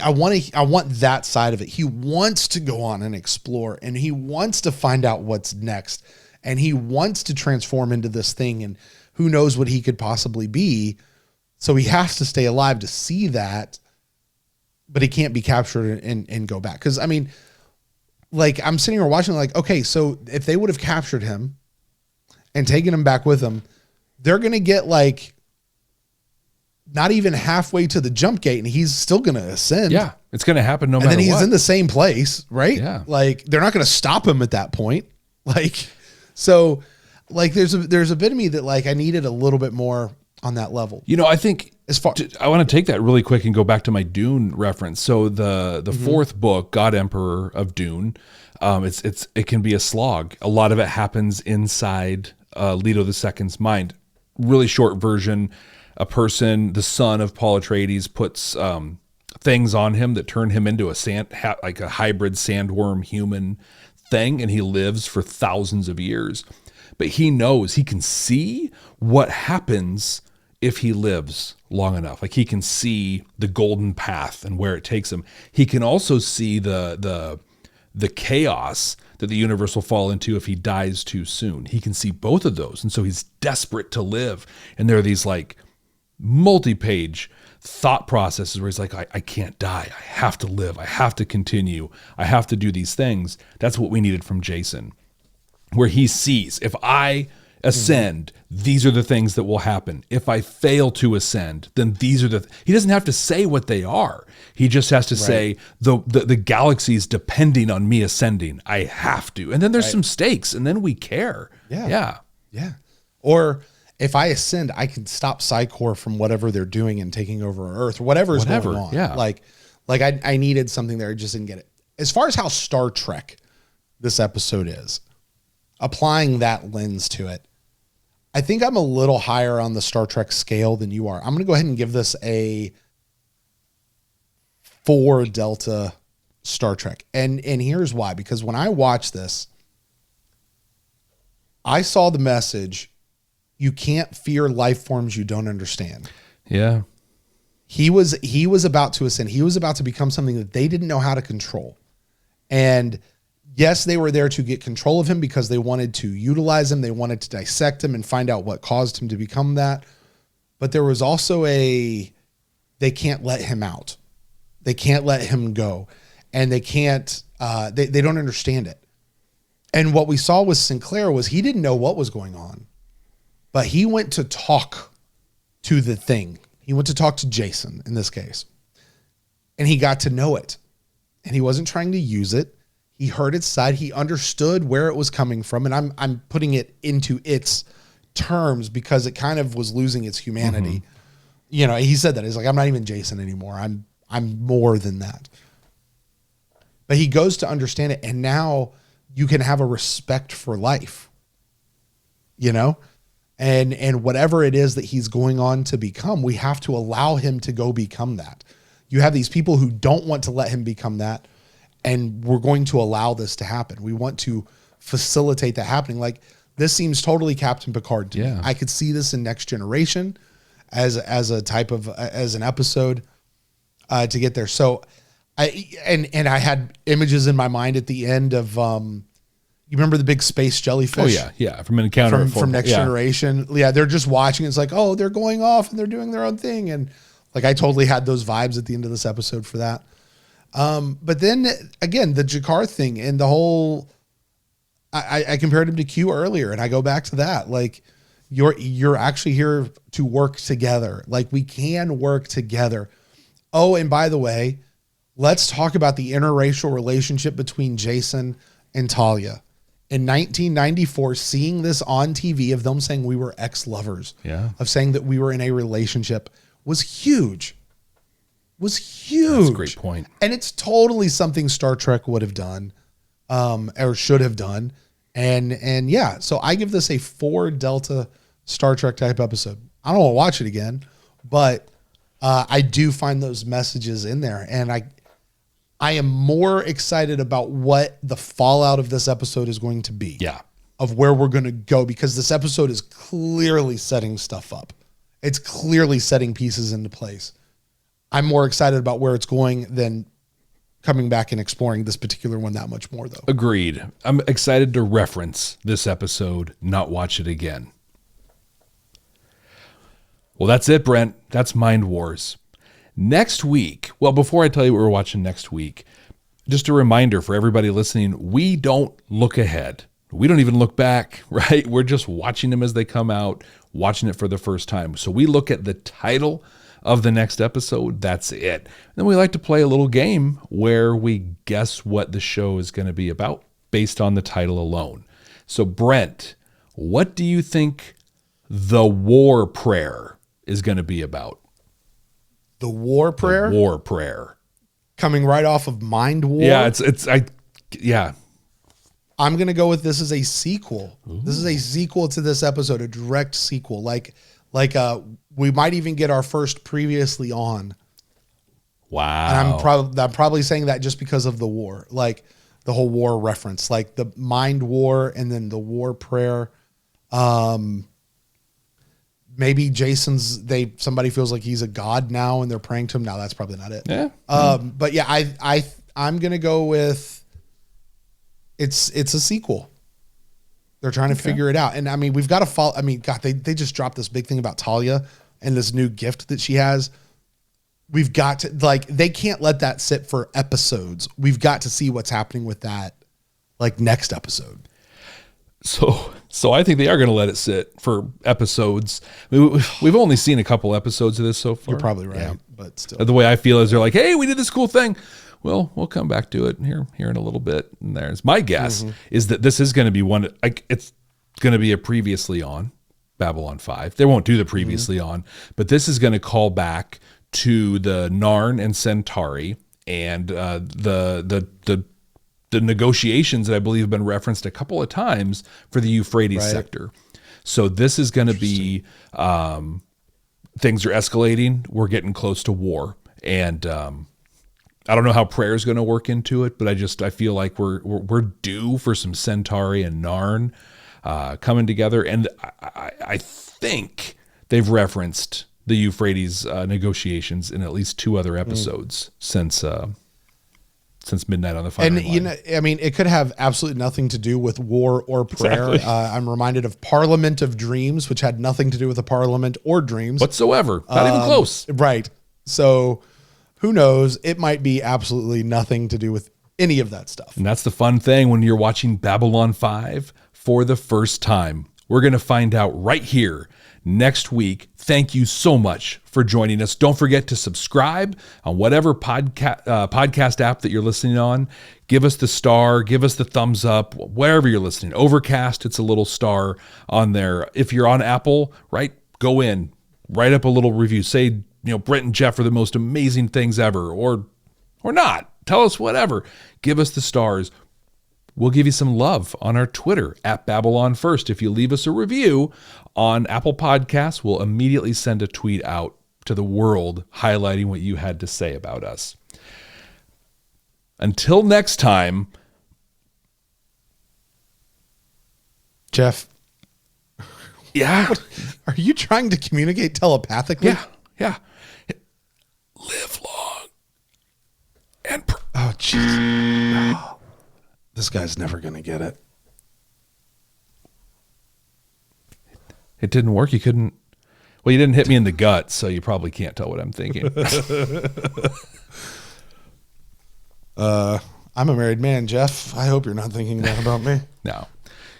I want that side of it. He wants to go on and explore, and he wants to find out what's next, and he wants to transform into this thing, and who knows what he could possibly be. So he has to stay alive to see that, but he can't be captured and go back. Cause I mean, like I'm sitting here watching like, okay, so if they would have captured him and taken him back with them, they're going to get like not even halfway to the jump gate and he's still going to ascend. Yeah. It's going to happen no matter what. And then he's in the same place, right? Yeah. Like they're not going to stop him at that point. Like, so like there's a bit of me that like I needed a little bit more on that level. You know, I think as far I want to take that really quick and go back to my Dune reference. So the fourth book, God Emperor of Dune, it can be a slog. A lot of it happens inside Leto II's mind. Really short version, a person, the son of Paul Atreides, puts things on him that turn him into like a hybrid sandworm human thing, and he lives for thousands of years. But he knows, he can see what happens if he lives long enough. Like he can see the golden path and where it takes him. He can also see the chaos that the universe will fall into if he dies too soon. He can see both of those. And so he's desperate to live. And there are these like multi-page thought processes where he's like, I can't die. I have to live. I have to continue. I have to do these things. That's what we needed from Jason, where he sees, if I ascend, these are the things that will happen. If I fail to ascend, then these are he doesn't have to say what they are. He just has to say the galaxy's depending on me ascending. I have to. And then there's some stakes, and then we care. Yeah. Or if I ascend, I can stop Psi Corp from whatever they're doing and taking over Earth or whatever is going on. Yeah. Like I needed something there. I just didn't get it. As far as how Star Trek this episode is, applying that lens to it, I think I'm a little higher on the Star Trek scale than you are. I'm going to go ahead and give this a 4 Delta Star Trek. And here's why. Because when I watched this, I saw the message, you can't fear life forms you don't understand. Yeah. He was about to ascend. He was about to become something that they didn't know how to control. And yes, they were there to get control of him because they wanted to utilize him. They wanted to dissect him and find out what caused him to become that. But there was also they can't let him out. They can't let him go. And they can't, they don't understand it. And what we saw with Sinclair was he didn't know what was going on, but he went to talk to the thing. He went to talk to Jason in this case, and he got to know it, and he wasn't trying to use it. He heard its side. He understood where it was coming from. And I'm putting it into its terms because it kind of was losing its humanity. You know, he said that. He's like, I'm not even Jason anymore. I'm more than that. But he goes to understand it. And now you can have a respect for life, you know, and whatever it is that he's going on to become, we have to allow him to go become that. You have these people who don't want to let him become that. And we're going to allow this to happen. We want to facilitate that happening. Like this seems totally Captain Picard to me. I could see this in Next Generation as a type of, as an episode to get there. So I had images in my mind at the end of, you remember the big space jellyfish? Oh yeah. From Encounter from Next Generation. Yeah. They're just watching. It's like, oh, they're going off and they're doing their own thing. And like, I totally had those vibes at the end of this episode for that. But then again, the Jakar thing and the whole, I compared him to Q earlier, and I go back to that. Like you're actually here to work together. Like we can work together. Oh, and by the way, let's talk about the interracial relationship between Jason and Talia. In 1994, seeing this on TV of them saying we were ex-lovers, of saying that we were in a relationship was huge. Was huge. That's a great point. And it's totally something Star Trek would have done, or should have done. And yeah, so I give this a 4 Delta Star Trek type episode. I don't want to watch it again, but I do find those messages in there. And I am more excited about what the fallout of this episode is going to be. Yeah. of where we're going to go, because this episode is clearly setting stuff up. It's clearly setting pieces into place. I'm more excited about where it's going than coming back and exploring this particular one that much more, though. Agreed. I'm excited to reference this episode, not watch it again. Well, that's it, Brent. That's Mind Wars. Next week, well, before I tell you what we're watching next week, just a reminder for everybody listening, we don't look ahead. We don't even look back, right? We're just watching them as they come out, watching it for the first time. So we look at the title of the next episode. That's it. And then we like to play a little game where we guess what the show is going to be about based on the title alone. So Brent, what do you think the war prayer is going to be about? The war prayer? The war prayer. Coming right off of Mind War? Yeah, I'm going to go with this is a sequel. Ooh. This is a sequel to this episode, a direct sequel. Like we might even get our first previously on. Wow. And I'm probably saying that just because of the war, like the whole war reference, like the Mind War and then the war prayer. Maybe somebody feels like he's a god now and they're praying to him. No, that's probably not it. Yeah. But yeah, I'm going to go with it's a sequel. They're trying to figure it out. And I mean, we've got to follow. I mean, God, they just dropped this big thing about Talia and this new gift that she has. We've got to, like, they can't let that sit for episodes. We've got to see what's happening with that, like, next episode. So I think they are going to let it sit for episodes. We've only seen a couple episodes of this so far. You're probably right, yeah. But still. The way I feel is they're like, hey, we did this cool thing. Well, we'll come back to it here in a little bit. And there's my guess is that this is going to be one, it's going to be a previously on Babylon 5. They won't do the previously on, but this is going to call back to the Narn and Centauri and the negotiations that I believe have been referenced a couple of times for the Euphrates sector. So this is going to be, things are escalating. We're getting close to war. And I don't know how prayer is going to work into it, but I feel like we're due for some Centauri and Narn coming together. And I think they've referenced the Euphrates negotiations in at least 2 other episodes since Midnight on the Firing Line. You know, I mean, it could have absolutely nothing to do with war or prayer. Exactly. I'm reminded of Parliament of Dreams, which had nothing to do with the Parliament or dreams Whatsoever. Not even close. Right. So who knows? It might be absolutely nothing to do with any of that stuff. And that's the fun thing when you're watching Babylon 5 for the first time. We're going to find out right here next week. Thank you so much for joining us. Don't forget to subscribe on whatever podcast app that you're listening on. Give us the star, give us the thumbs up, wherever you're listening. Overcast, it's a little star on there. If you're on Apple, right, go in, write up a little review. Say, Brent and Jeff are the most amazing things ever, or not. Tell us whatever. Give us the stars. We'll give you some love on our Twitter at Babylon First. If you leave us a review on Apple Podcasts, we'll immediately send a tweet out to the world highlighting what you had to say about us. Until next time. Jeff. Yeah. Are you trying to communicate telepathically? Yeah. Live long. And oh, jeez. This guy's never going to get it. It didn't work. You couldn't. Well, you didn't hit me in the gut, so you probably can't tell what I'm thinking. I'm a married man, Jeff. I hope you're not thinking that about me. No,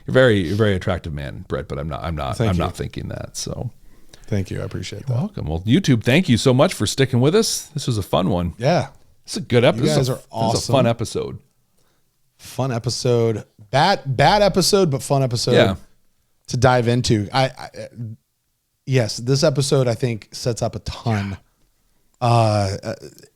you're a very attractive man, Brett. But I'm not thinking that. So, thank you. I appreciate that. You're welcome. Well, YouTube, thank you so much for sticking with us. This was a fun one. Yeah, it's a good episode. You guys are awesome. This was a fun episode. Fun episode. Bad episode, but fun episode to dive into. Yes, this episode I think sets up a ton.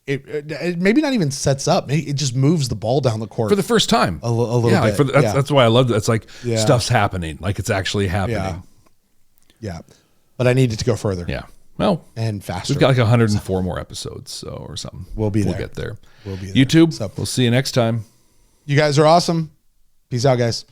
It maybe not even sets up. Maybe it just moves the ball down the court for the first time. A little bit. That's why I loved it. It's like stuff's happening. Like it's actually happening. Yeah. But I needed to go further. Yeah. Well, and faster. We've got like 104 more episodes, or something. We'll get there. We'll be there. YouTube. We'll see you next time. You guys are awesome. Peace out, guys.